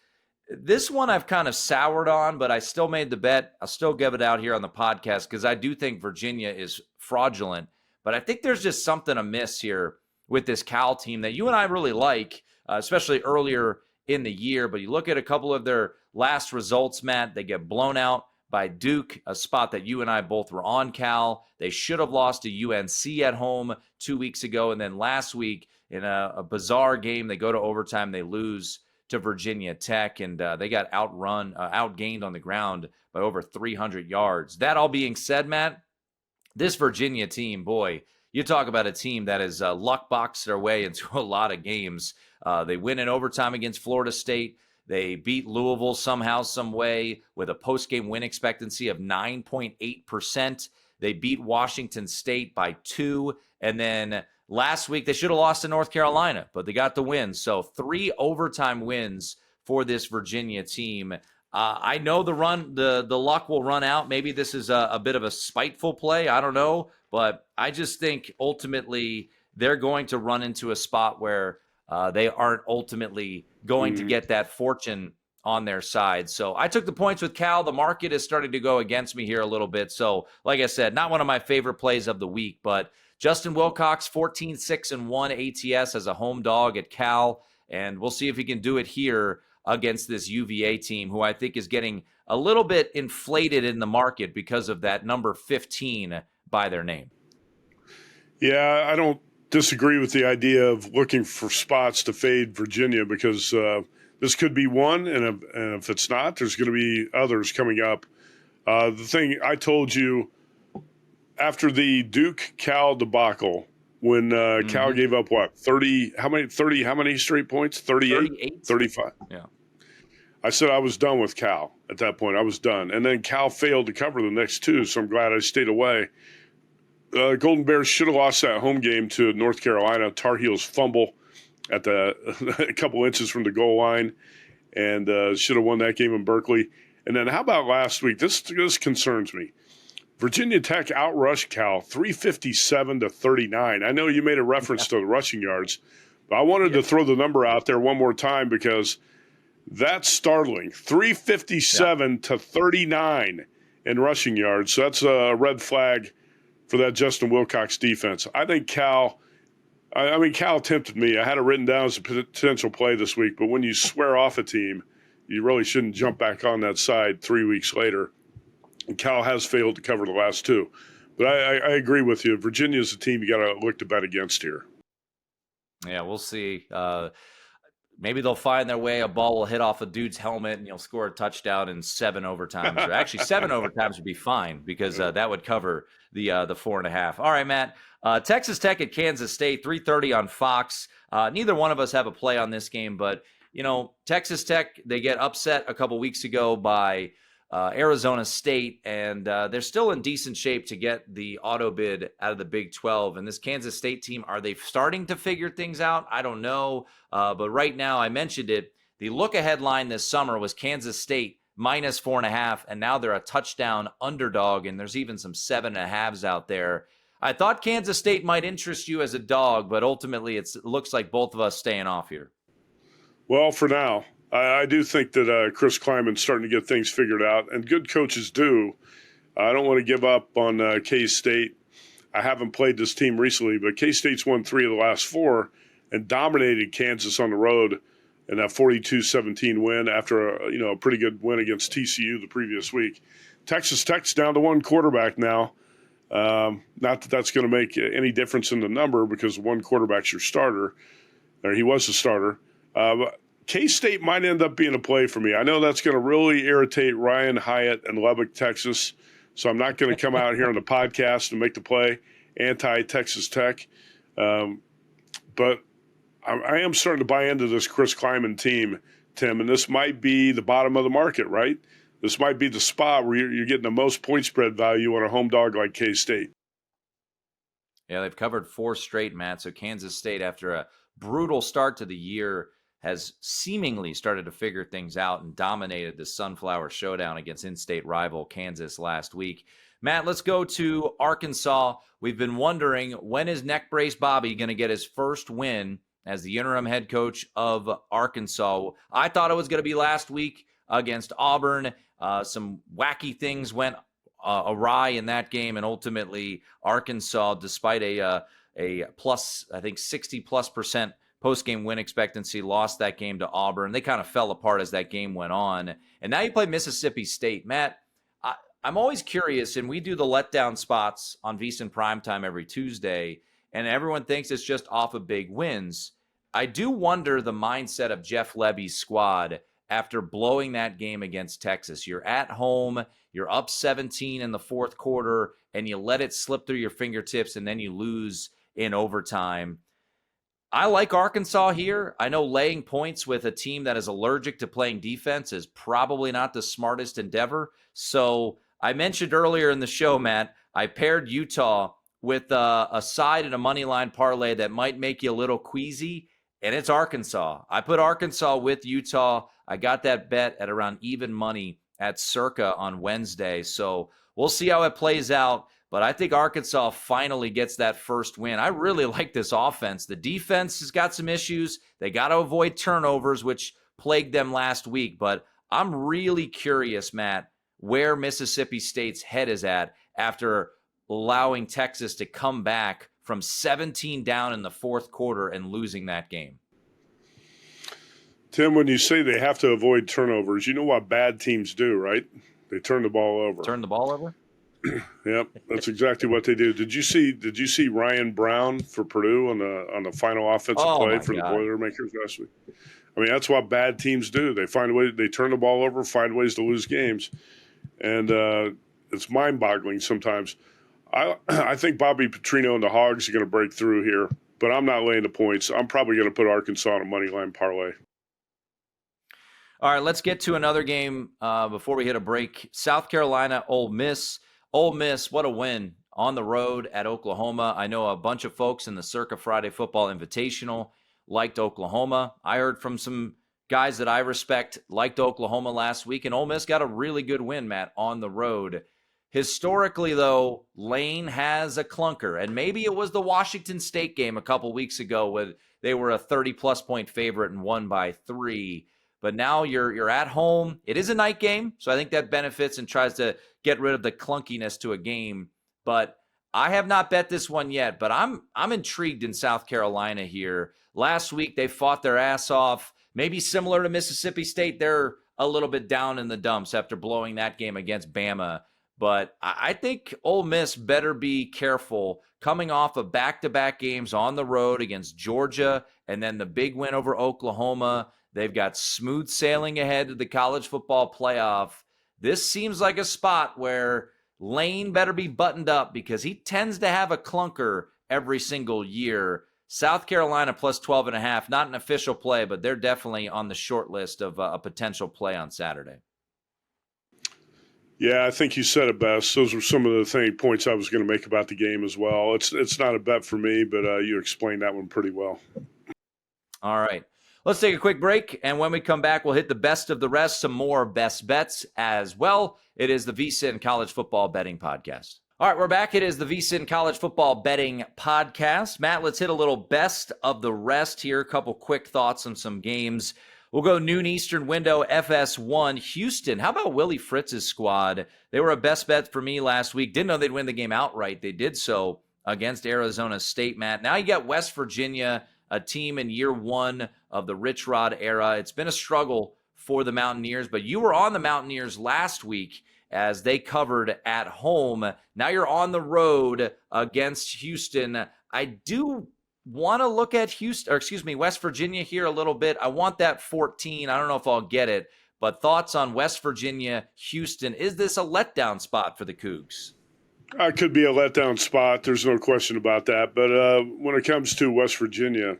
This one I've kind of soured on, but I still made the bet. I'll still give it out here on the podcast because I do think Virginia is fraudulent, but I think there's just something amiss here with this Cal team that you and I really like, especially earlier in the year. But you look at a couple of their last results, Matt, they get blown out by Duke, a spot that you and I both were on, Cal. They should have lost to UNC at home 2 weeks ago. And then last week in a bizarre game, they go to overtime, they lose to Virginia Tech, and they got outgained on the ground by over 300 yards. That all being said, Matt, this Virginia team, boy, you talk about a team that has luck boxed their way into a lot of games. They win in overtime against Florida State. They beat Louisville somehow, some way, with a post-game win expectancy of 9.8%. They beat Washington State by 2. And then last week, they should have lost to North Carolina, but they got the win. So 3 overtime wins for this Virginia team. I know the luck will run out. Maybe this is a bit of a spiteful play. I don't know. But I just think ultimately they're going to run into a spot where they aren't ultimately going to get that fortune on their side. So I took the points with Cal. The market is starting to go against me here a little bit. So like I said, not one of my favorite plays of the week, but Justin Wilcox, 14-6-1 ATS as a home dog at Cal. And we'll see if he can do it here against this UVA team, who I think is getting a little bit inflated in the market because of that number 15 by their name. Yeah, I don't disagree with the idea of looking for spots to fade Virginia because this could be one, and if it's not, there's going to be others coming up. The thing I told you after the Duke-Cal debacle, when Cal gave up, 30, how many straight points? 38? 38. 35. Yeah. I said I was done with Cal at that point. I was done. And then Cal failed to cover the next two, so I'm glad I stayed away. Golden Bears should have lost that home game to North Carolina. Tar Heels fumble at a couple inches from the goal line, and should have won that game in Berkeley. And then how about last week? This concerns me. Virginia Tech outrushed Cal 357 to 39. I know you made a reference to the rushing yards, but I wanted to throw the number out there one more time because that's startling. 357 to 39 in rushing yards. So that's a red flag for that Justin Wilcox defense. I think Cal tempted me. I had it written down as a potential play this week, but when you swear off a team, you really shouldn't jump back on that side 3 weeks later. And Cal has failed to cover the last two. But I agree with you. Virginia's a team you got to look to bet against here. Yeah, we'll see. Maybe they'll find their way. A ball will hit off a dude's helmet, and you'll score a touchdown in 7 overtimes. Or actually, 7 overtimes would be fine because that would cover the 4.5. All right, Matt. Texas Tech at Kansas State, 3:30 on Fox. Neither one of us have a play on this game, but Texas Tech, they get upset a couple weeks ago by Arizona State, and they're still in decent shape to get the auto bid out of the Big 12. And this Kansas State team, are they starting to figure things out? I don't know. But right now, I mentioned it, the look-ahead line this summer was Kansas State minus 4.5, and now they're a touchdown underdog, and there's even some 7.5s out there. I thought Kansas State might interest you as a dog, but ultimately it looks like both of us staying off here. Well, for now. I do think that Chris Kleiman's starting to get things figured out, and good coaches do. I don't want to give up on K-State. I haven't played this team recently, but K-State's won 3 of the last 4 and dominated Kansas on the road in that 42-17 win after a pretty good win against TCU the previous week. Texas Tech's down to 1 quarterback now. Not that that's going to make any difference in the number because 1 quarterback's your starter, or he was the starter. But K-State might end up being a play for me. I know that's going to really irritate Ryan Hyatt in Lubbock, Texas, so I'm not going to come out here on the podcast and make the play anti-Texas Tech. But I am starting to buy into this Chris Kleiman team, Tim, and this might be the bottom of the market, right? This might be the spot where you're getting the most point spread value on a home dog like K-State. Yeah, they've covered 4 straight, Matt. So Kansas State, after a brutal start to the year, has seemingly started to figure things out and dominated the Sunflower Showdown against in-state rival Kansas last week. Matt, let's go to Arkansas. We've been wondering, when is Neck Brace Bobby going to get his first win as the interim head coach of Arkansas? I thought it was going to be last week against Auburn. Some wacky things went awry in that game, and ultimately Arkansas, despite a plus, I think 60+% post-game win expectancy, lost that game to Auburn. They kind of fell apart as that game went on. And now you play Mississippi State. Matt, I'm always curious, and we do the letdown spots on VSiN Primetime every Tuesday, and everyone thinks it's just off of big wins. I do wonder the mindset of Jeff Lebby's squad after blowing that game against Texas. You're at home, you're up 17 in the 4th quarter, and you let it slip through your fingertips, and then you lose in overtime. I like Arkansas here. I know laying points with a team that is allergic to playing defense is probably not the smartest endeavor. So I mentioned earlier in the show, Matt, I paired Utah with a side and a money line parlay that might make you a little queasy, and it's Arkansas. I put Arkansas with Utah. I got that bet at around even money at Circa on Wednesday. So we'll see how it plays out. But I think Arkansas finally gets that first win. I really like this offense. The defense has got some issues. They got to avoid turnovers, which plagued them last week. But I'm really curious, Matt, where Mississippi State's head is at after allowing Texas to come back from 17 down in the 4th quarter and losing that game. Tim, when you say they have to avoid turnovers, you know what bad teams do, right? They turn the ball over. Turn the ball over? Yep, that's exactly what they do. Did you see Ryan Brown for Purdue on the final offensive play for the Boilermakers last week? I mean, that's what bad teams do. They find a way. They turn the ball over, find ways to lose games, and it's mind-boggling sometimes. I think Bobby Petrino and the Hogs are going to break through here, but I'm not laying the points. I'm probably going to put Arkansas on a money line parlay. All right, let's get to another game before we hit a break. South Carolina, Ole Miss. Ole Miss, what a win on the road at Oklahoma. I know a bunch of folks in the Circa Friday Football Invitational liked Oklahoma. I heard from some guys that I respect liked Oklahoma last week, and Ole Miss got a really good win, Matt, on the road. Historically, though, Lane has a clunker, and maybe it was the Washington State game a couple weeks ago where they were a 30-plus point favorite and won by 3. But now you're at home. It is a night game, so I think that benefits and tries to get rid of the clunkiness to a game. But I have not bet this one yet, but I'm intrigued in South Carolina here. Last week, they fought their ass off. Maybe similar to Mississippi State, they're a little bit down in the dumps after blowing that game against Bama. But I think Ole Miss better be careful coming off of back-to-back games on the road against Georgia and then the big win over Oklahoma. They've got smooth sailing ahead to the college football playoff. This seems like a spot where Lane better be buttoned up because he tends to have a clunker every single year. South Carolina plus 12.5, not an official play, but they're definitely on the short list of a potential play on Saturday. Yeah, I think you said it best. Those were some of the points I was going to make about the game as well. It's not a bet for me, but you explained that one pretty well. All right. Let's take a quick break, and when we come back, we'll hit the best of the rest, some more best bets as well. It is the VSiN College Football Betting Podcast. All right, we're back. It is the VSiN College Football Betting Podcast. Matt, let's hit a little best of the rest here. A couple quick thoughts on some games. We'll go noon Eastern window, FS1, Houston. How about Willie Fritz's squad? They were a best bet for me last week. Didn't know they'd win the game outright. They did so against Arizona State, Matt. Now you got West Virginia, a team in year one of the Rich Rod era. It's been a struggle for the Mountaineers, but you were on the Mountaineers last week as they covered at home. Now you're on the road against Houston. I do want to look at West Virginia here a little bit. I want that 14. I don't know if I'll get it, but thoughts on West Virginia, Houston. Is this a letdown spot for the Cougs? It could be a letdown spot. There's no question about that. But when it comes to West Virginia,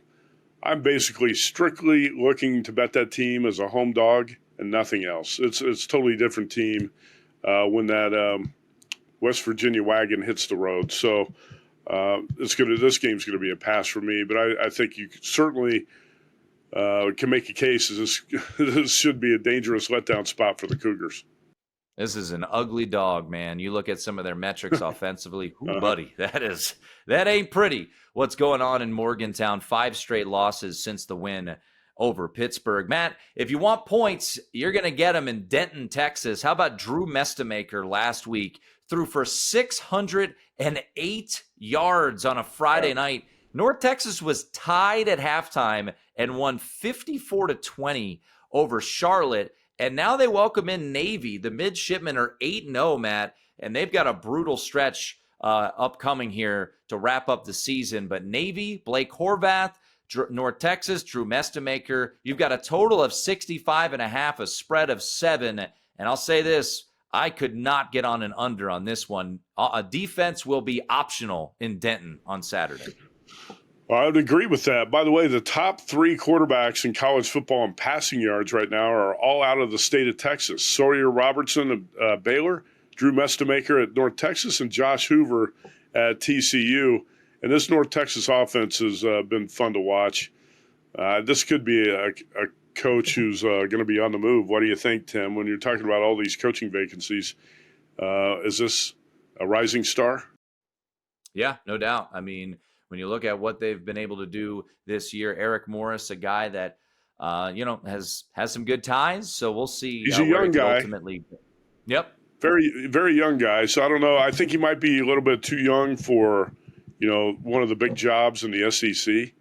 I'm basically strictly looking to bet that team as a home dog and nothing else. It's a totally different team when that West Virginia wagon hits the road. So this game's going to be a pass for me. But I think you certainly can make a case as this should be a dangerous letdown spot for the Cougars. This is an ugly dog, man. You look at some of their metrics offensively. Ooh, buddy, that ain't pretty. What's going on in Morgantown? 5 straight losses since the win over Pittsburgh. Matt, if you want points, you're going to get them in Denton, Texas. How about Drew Mestemaker last week? Threw for 608 yards on a Friday night. North Texas was tied at halftime and won 54-20 over Charlotte. And now they welcome in Navy. The midshipmen are 8-0, Matt, and they've got a brutal stretch upcoming here to wrap up the season. But Navy, Blake Horvath, North Texas, Drew Mestemaker, you've got a total of 65.5, a spread of 7. And I'll say this, I could not get on an under on this one. A defense will be optional in Denton on Saturday. I would agree with that. By the way, the top 3 quarterbacks in college football in passing yards right now are all out of the state of Texas. Sawyer Robertson of Baylor, Drew Mestemaker at North Texas, and Josh Hoover at TCU. And this North Texas offense has been fun to watch. This could be a coach who's going to be on the move. What do you think, Tim, when you're talking about all these coaching vacancies? Is this a rising star? Yeah, no doubt. I mean, when you look at what they've been able to do this year, Eric Morris, a guy that has some good ties. So we'll see. He's a young guy. Ultimately, yep, very very young guy. So I don't know. I think he might be a little bit too young for one of the big jobs in the SEC.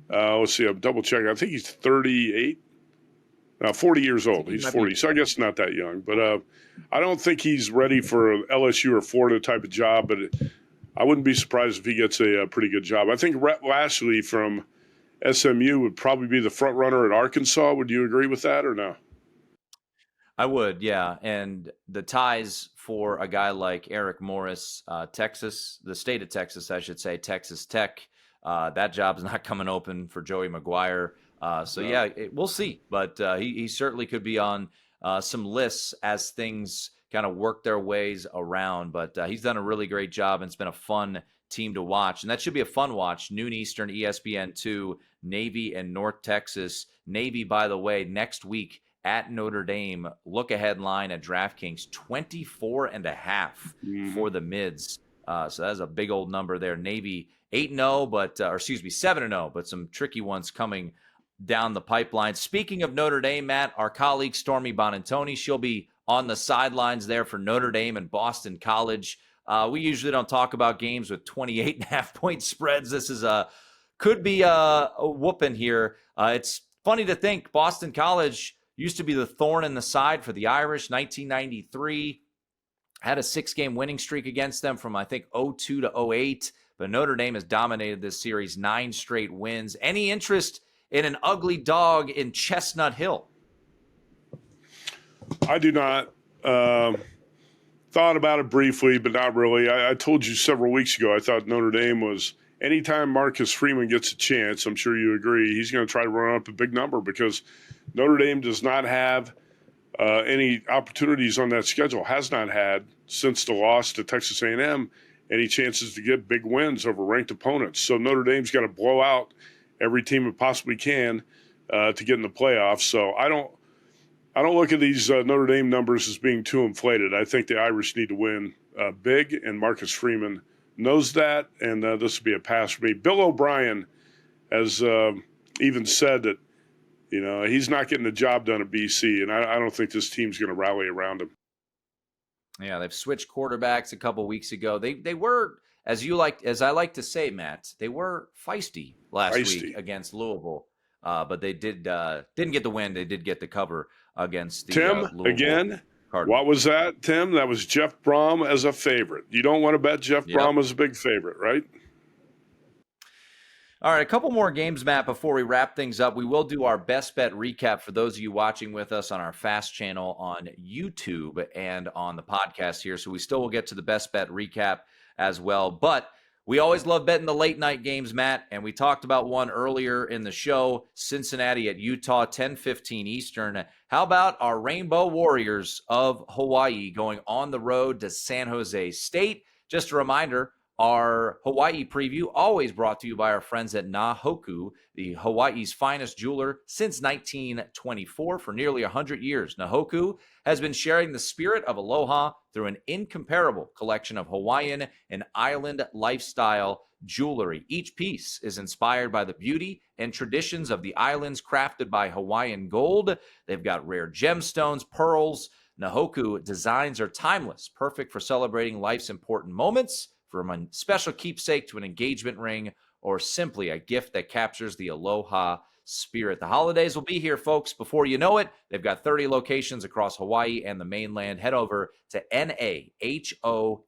Let's see. I'm double checking. I think he's 38. 40 years old. He's 40, so I guess not that young. But I don't think he's ready for LSU or Florida type of job. But I wouldn't be surprised if he gets a pretty good job. I think Rhett Lashley from SMU would probably be the front runner at Arkansas. Would you agree with that or no? I would, yeah. And the ties for a guy like Eric Morris, Texas, the state of Texas, I should say, Texas Tech, that job's not coming open for Joey McGuire. We'll see. But he certainly could be on some lists as things kind of work their ways around. But he's done a really great job, and it's been a fun team to watch. And that should be a fun watch. Noon Eastern, ESPN2, Navy and North Texas. Navy, by the way, next week at Notre Dame. Look ahead line at DraftKings, 24.5 for the mids. So that's a big old number there. Navy 8-0, but 7-0, but some tricky ones coming down the pipeline. Speaking of Notre Dame, Matt, our colleague Stormy Bonantoni, she'll be on the sidelines there for Notre Dame and Boston College. We usually don't talk about games with 28.5 point spreads. This is could be a whooping here. It's funny to think Boston College used to be the thorn in the side for the Irish. 1993 had a 6-game winning streak against them from, I think, 02 to 08. But Notre Dame has dominated this series, 9 straight wins. Any interest in an ugly dog in Chestnut Hill? I do not. Thought about it briefly, but not really. I told you several weeks ago I thought Notre Dame was, anytime Marcus Freeman gets a chance, I'm sure you agree, he's going to try to run up a big number because Notre Dame does not have any opportunities on that schedule, has not had since the loss to Texas A&M, any chances to get big wins over ranked opponents. So Notre Dame's got to blow out every team it possibly can to get in the playoffs. So I don't look at these Notre Dame numbers as being too inflated. I think the Irish need to win big, and Marcus Freeman knows that, and this will be a pass for me. Bill O'Brien has even said that, he's not getting the job done at BC, and I don't think this team's going to rally around him. Yeah, they've switched quarterbacks a couple weeks ago. They were, as I like to say, Matt, they were feisty last week against Louisville, but they didn't get the win. They did get the cover against the Tim, Louisville again, Cardinals. What was that, Tim? That was Jeff Brom as a favorite. You don't want to bet Jeff Brom as a big favorite, right? All right, a couple more games, Matt, before we wrap things up. We will do our best bet recap for those of you watching with us on our Fast channel on YouTube and on the podcast here. So we still will get to the best bet recap as well. But we always love betting the late night games, Matt, and we talked about one earlier in the show, Cincinnati at Utah, 10:15 Eastern. How about our Rainbow Warriors of Hawaii going on the road to San Jose State? Just a reminder, our Hawaii preview always brought to you by our friends at Nahoku, the Hawaii's finest jeweler since 1924. For nearly 100 years, Nahoku has been sharing the spirit of aloha through an incomparable collection of Hawaiian and island lifestyle jewelry. Each piece is inspired by the beauty and traditions of the islands, crafted by Hawaiian gold. They've got rare gemstones, pearls. Nahoku designs are timeless, perfect for celebrating life's important moments, from a special keepsake to an engagement ring, or simply a gift that captures the aloha spirit. The holidays will be here, folks, before you know it. They've got 30 locations across Hawaii and the mainland. Head over to nahoku.com.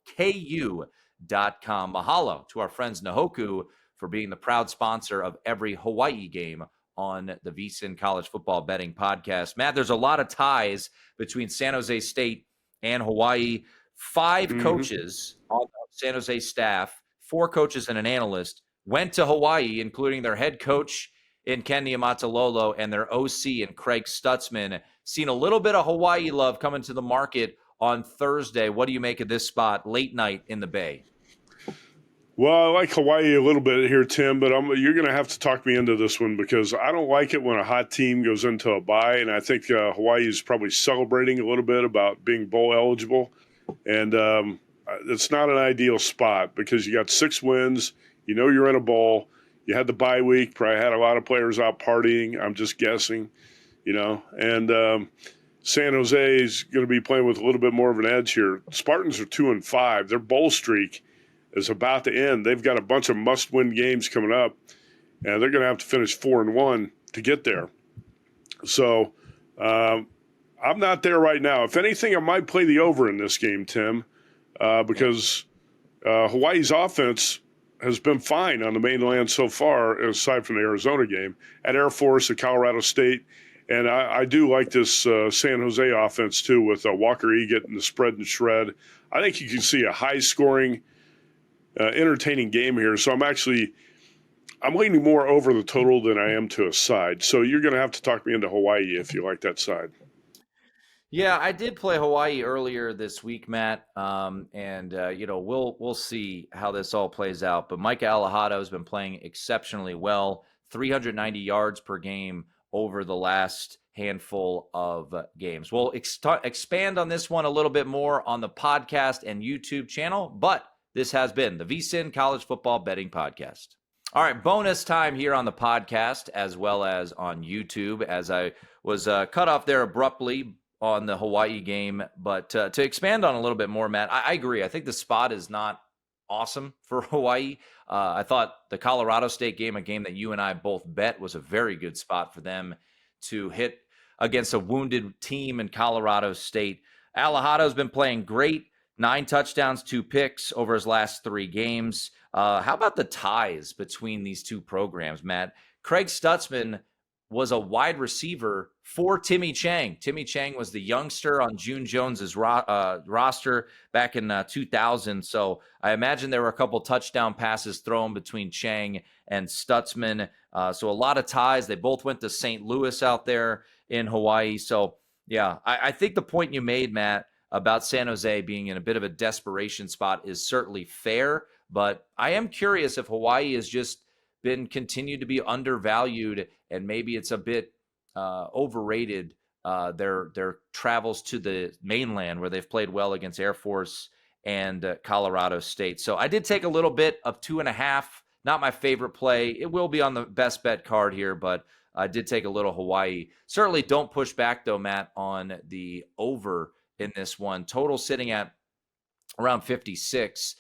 Mahalo to our friends Nahoku for being the proud sponsor of every Hawaii game on the VSiN College Football Betting Podcast. Matt, there's a lot of ties between San Jose State and Hawaii. 5 coaches on the San Jose staff, 4 coaches and an analyst, went to Hawaii, including their head coach in Ken Niumatalolo and their OC in Craig Stutzman. Seen a little bit of Hawaii love coming to the market on Thursday. What do you make of this spot late night in the Bay? Well, I like Hawaii a little bit here, Tim, but you're going to have to talk me into this one because I don't like it when a hot team goes into a bye, and I think Hawaii is probably celebrating a little bit about being bowl eligible. And it's not an ideal spot because you got 6 wins. You're in a bowl. You had the bye week. Probably had a lot of players out partying. I'm just guessing, And San Jose is going to be playing with a little bit more of an edge here. Spartans are 2-5. Their bowl streak is about to end. They've got a bunch of must-win games coming up, and they're going to have to finish 4-1 to get there. So I'm not there right now. If anything, I might play the over in this game, Tim, because Hawaii's offense has been fine on the mainland so far, aside from the Arizona game, at Air Force, at Colorado State. And I do like this San Jose offense, too, with Walker E getting the spread and shred. I think you can see a high-scoring, entertaining game here. So I'm actually I'm leaning more over the total than I am to a side. So you're going to have to talk me into Hawaii if you like that side. Yeah, I did play Hawaii earlier this week, Matt, and we'll see how this all plays out. But Micah Alejado has been playing exceptionally well, 390 yards per game over the last handful of games. We'll expand on this one a little bit more on the podcast and YouTube channel, but this has been the VSiN College Football Betting Podcast. All right, bonus time here on the podcast as well as on YouTube, as I was cut off there abruptly on the Hawaii game. But to expand on a little bit more, Matt, I agree. I think the spot is not awesome for Hawaii. I thought the Colorado State game, a game that you and I both bet, was a very good spot for them to hit against a wounded team in Colorado State. Alejado's been playing great. 9 touchdowns, 2 picks over his last 3 games. How about the ties between these two programs, Matt? Craig Stutzman was a wide receiver for Timmy Chang. Timmy Chang was the youngster on June Jones's roster back in 2000. So I imagine there were a couple touchdown passes thrown between Chang and Stutzman. So a lot of ties. They both went to St. Louis out there in Hawaii. So, yeah, I think the point you made, Matt, about San Jose being in a bit of a desperation spot is certainly fair. But I am curious if Hawaii has just been continued to be undervalued, and maybe it's a bit overrated, their travels to the mainland where they've played well against Air Force and Colorado State. So I did take a little bit of 2.5, not my favorite play. It will be on the best bet card here, but I did take a little Hawaii. Certainly don't push back, though, Matt, on the over in this one. Total sitting at around 56.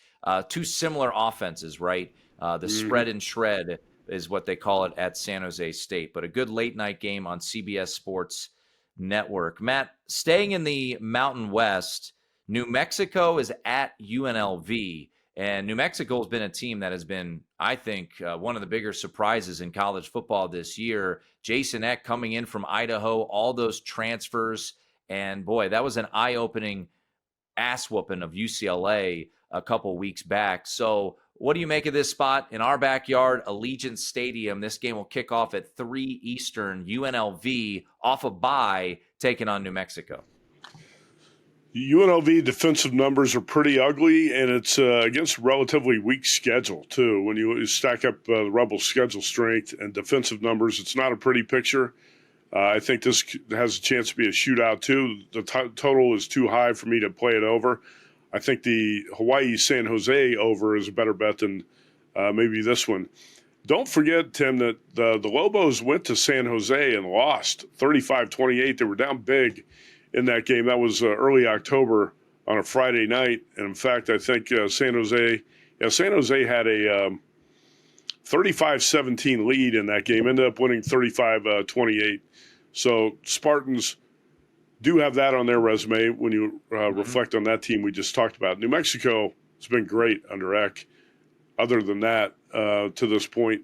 2 similar offenses, right? The spread and shred is what they call it at San Jose State, but a good late night game on CBS Sports Network. Matt, staying in the Mountain West, New Mexico is at UNLV, and New Mexico has been a team that has been, I think, one of the bigger surprises in college football this year. Jason Eck coming in from Idaho, all those transfers, and boy, that was an eye-opening ass whooping of UCLA a couple weeks back. So what do you make of this spot in our backyard, Allegiant Stadium? This game will kick off at 3 Eastern. UNLV off a bye, taking on New Mexico. UNLV defensive numbers are pretty ugly, and it's against a relatively weak schedule, too. When you stack up the Rebels' schedule strength and defensive numbers, it's not a pretty picture. I think this has a chance to be a shootout, too. The total is too high for me to play it over. I think the Hawaii-San Jose over is a better bet than maybe this one. Don't forget, Tim, that the Lobos went to San Jose and lost 35-28. They were down big in that game. That was early October on a Friday night. And, in fact, I think San Jose had a 35-17 lead in that game, ended up winning 35-28. So Spartans do have that on their resume when you reflect on that team we just talked about. New Mexico has been great under Eck. Other than that, to this point,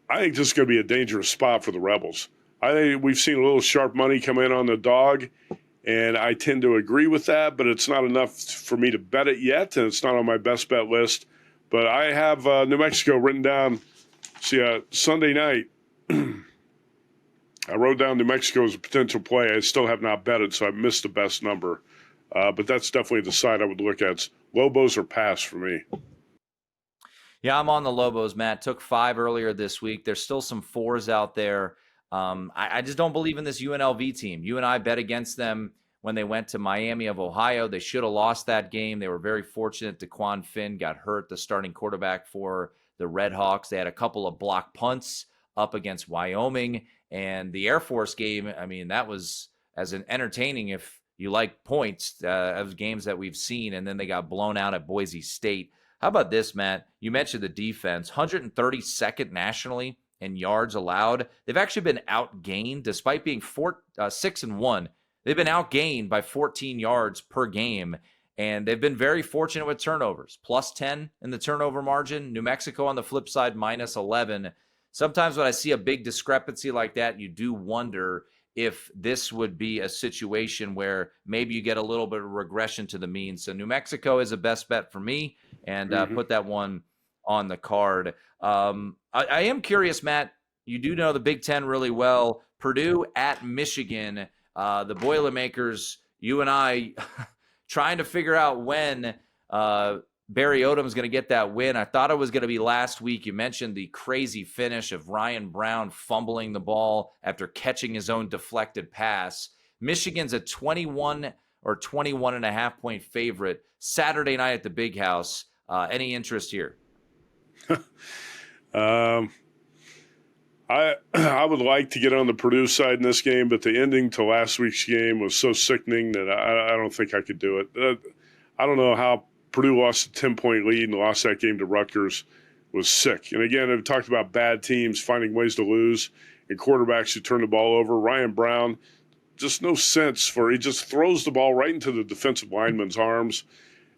I think this is going to be a dangerous spot for the Rebels. I think we've seen a little sharp money come in on the dog, and I tend to agree with that, but it's not enough for me to bet it yet, and it's not on my best bet list. But I have New Mexico written down. See, Sunday night, I wrote down New Mexico as a potential play. I still have not bet it, so I missed the best number. But that's definitely the side I would look at. It's Lobos or pass for me. Yeah, I'm on the Lobos, Matt. Took 5 earlier this week. There's still some 4s out there. I just don't believe in this UNLV team. You and I bet against them when they went to Miami of Ohio. They should have lost that game. They were very fortunate. DeQuan Finn got hurt, the starting quarterback for the Red Hawks. They had a couple of block punts up against Wyoming. And the Air Force game, I mean, that was as an entertaining, if you like points, of games that we've seen. And then they got blown out at Boise State. How about this, Matt? You mentioned the defense, 132nd nationally in yards allowed. They've actually been outgained despite being 6-1. They've been outgained by 14 yards per game, and they've been very fortunate with turnovers. Plus 10 in the turnover margin. New Mexico on the flip side, minus 11. Sometimes when I see a big discrepancy like that, you do wonder if this would be a situation where maybe you get a little bit of regression to the mean. So New Mexico is a best bet for me, and put that one on the card. I am curious, Matt. You do know the Big Ten really well. Purdue at Michigan. The Boilermakers, you and I trying to figure out when Barry Odom's going to get that win. I thought it was going to be last week. You mentioned the crazy finish of Ryan Brown fumbling the ball after catching his own deflected pass. Michigan's a 21 or 21.5 point favorite Saturday night at the Big House. Any interest here? I would like to get on the Purdue side in this game, but the ending to last week's game was so sickening that I don't think I could do it. I don't know how Purdue lost a 10-point lead and lost that game to Rutgers. Was sick. And again, I've talked about bad teams finding ways to lose and quarterbacks who turn the ball over. Ryan Brown, just no sense he just throws the ball right into the defensive lineman's arms.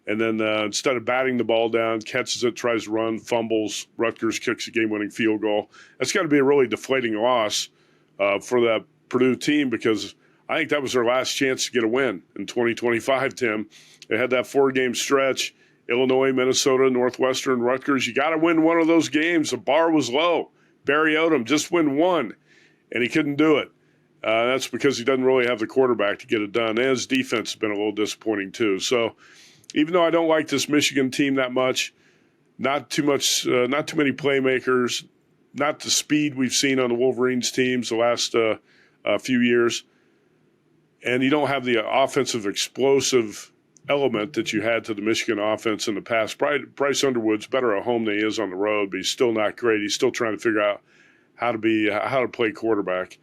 And then instead of batting the ball down, catches it, tries to run, fumbles. Rutgers kicks a game-winning field goal. That's got to be a really deflating loss for that Purdue team, because I think that was their last chance to get a win in 2025, Tim. They had that 4-game stretch, Illinois, Minnesota, Northwestern, Rutgers. You got to win one of those games. The bar was low. Barry Odom, just win one, and he couldn't do it. That's because he doesn't really have the quarterback to get it done. And his defense has been a little disappointing too. So even though I don't like this Michigan team that much, not too many playmakers, not the speed we've seen on the Wolverines teams the last few years, and you don't have the offensive explosive element that you had to the Michigan offense in the past. Bryce Underwood's better at home than he is on the road, but he's still not great. He's still trying to figure out how to play quarterback.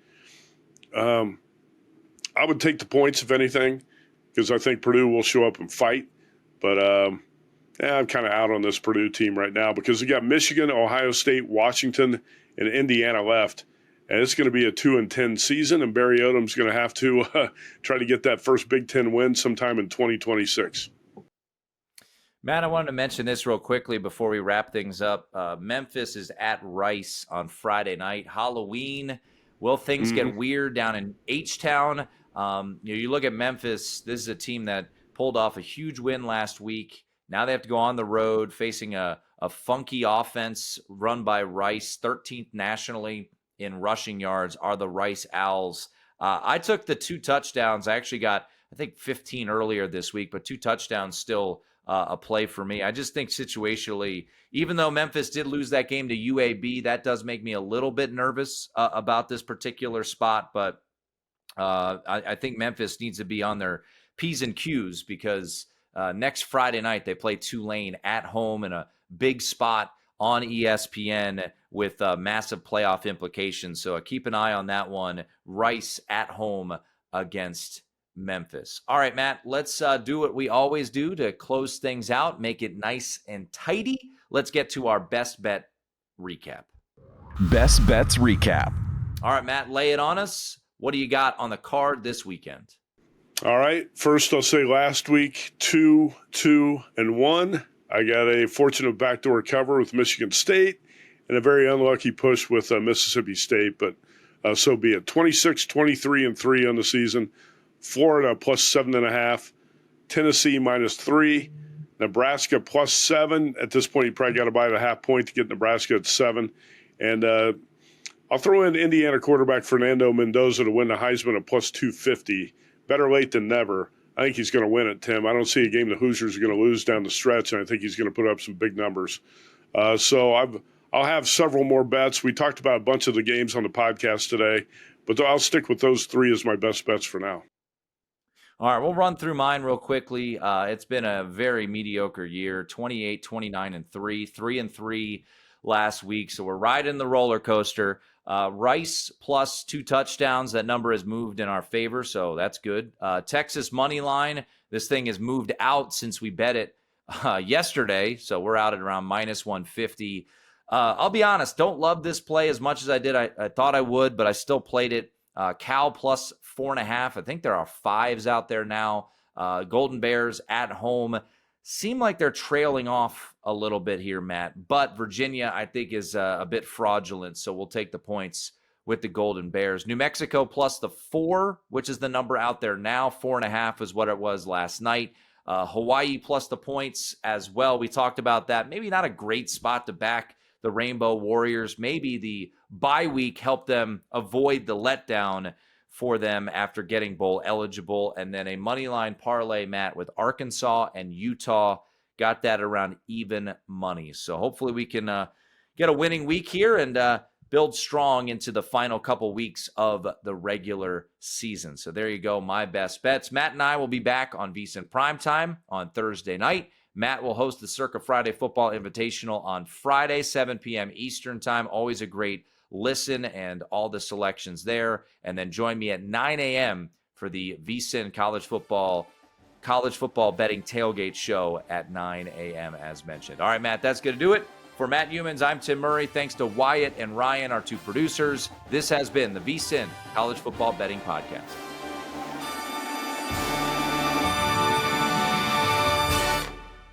I would take the points, if anything, because I think Purdue will show up and fight. But I'm kind of out on this Purdue team right now, because we got Michigan, Ohio State, Washington, and Indiana left. And it's going to be a 2-10 season, and Barry Odom's going to have to try to get that first Big Ten win sometime in 2026. Matt, I wanted to mention this real quickly before we wrap things up. Memphis is at Rice on Friday night. Halloween. Will things get weird down in H-Town? You look at Memphis. This is a team that pulled off a huge win last week. Now they have to go on the road facing a funky offense run by Rice, 13th nationally in rushing yards are the Rice Owls. I took the 2 touchdowns. I actually got, I think, 15 earlier this week, but 2 touchdowns still a play for me. I just think situationally, even though Memphis did lose that game to UAB, that does make me a little bit nervous about this particular spot. But I think Memphis needs to be on their P's and Q's, because next Friday night they play Tulane at home in a big spot on ESPN with massive playoff implications. So keep an eye on that one. Rice at home against Memphis. All right, Matt, let's do what we always do to close things out, make it nice and tidy. Let's get to our best bet recap. Best bets recap. All right, Matt, lay it on us. What do you got on the card this weekend? All right. First, I'll say last week, 2, 2, and 1. I got a fortunate backdoor cover with Michigan State and a very unlucky push with Mississippi State, but so be it. 26, 23, and 3 on the season. Florida plus 7.5. Tennessee minus 3. Nebraska plus 7. At this point, you probably got to buy the half point to get Nebraska at 7. And I'll throw in Indiana quarterback Fernando Mendoza to win the Heisman at plus 250. Better late than never. I think he's going to win it, Tim. I don't see a game the Hoosiers are going to lose down the stretch, and I think he's going to put up some big numbers. So I'll have several more bets. We talked about a bunch of the games on the podcast today, but I'll stick with those 3 as my best bets for now. All right, we'll run through mine real quickly. It's been a very mediocre year, 28, 29, and 3, 3 and 3 last week. So we're riding the roller coaster. Rice plus 2 touchdowns. That number has moved in our favor, so that's good. Texas money line. This thing has moved out since we bet it yesterday, so we're out at around minus 150. I'll be honest, don't love this play as much as I did. I thought I would, but I still played it. Cal plus 4.5. I think there are 5s out there now. Golden Bears at home. Seem like they're trailing off a little bit here, Matt. But Virginia, I think, is a bit fraudulent, so we'll take the points with the Golden Bears. New Mexico plus the 4, which is the number out there now. 4.5 is what it was last night. Hawaii plus the points as well. We talked about that. Maybe not a great spot to back the Rainbow Warriors. Maybe the bye week helped them avoid the letdown for them after getting bowl eligible. And then a money line parlay, Matt, with Arkansas and Utah. Got that around even money. So hopefully we can get a winning week here and build strong into the final couple weeks of the regular season. So there you go, my best bets. Matt and I will be back on VSiN Primetime on Thursday night. Matt will host the Circa Friday Football Invitational on Friday, 7 p.m. Eastern Time. Always a great listen and all the selections there. And then join me at 9 a.m. for the VSiN College Football Betting Tailgate Show at 9 a.m. as mentioned. All right, Matt, that's going to do it. For Matt Youmans, I'm Tim Murray. Thanks to Wyatt and Ryan, our two producers. This has been the VSiN College Football Betting Podcast.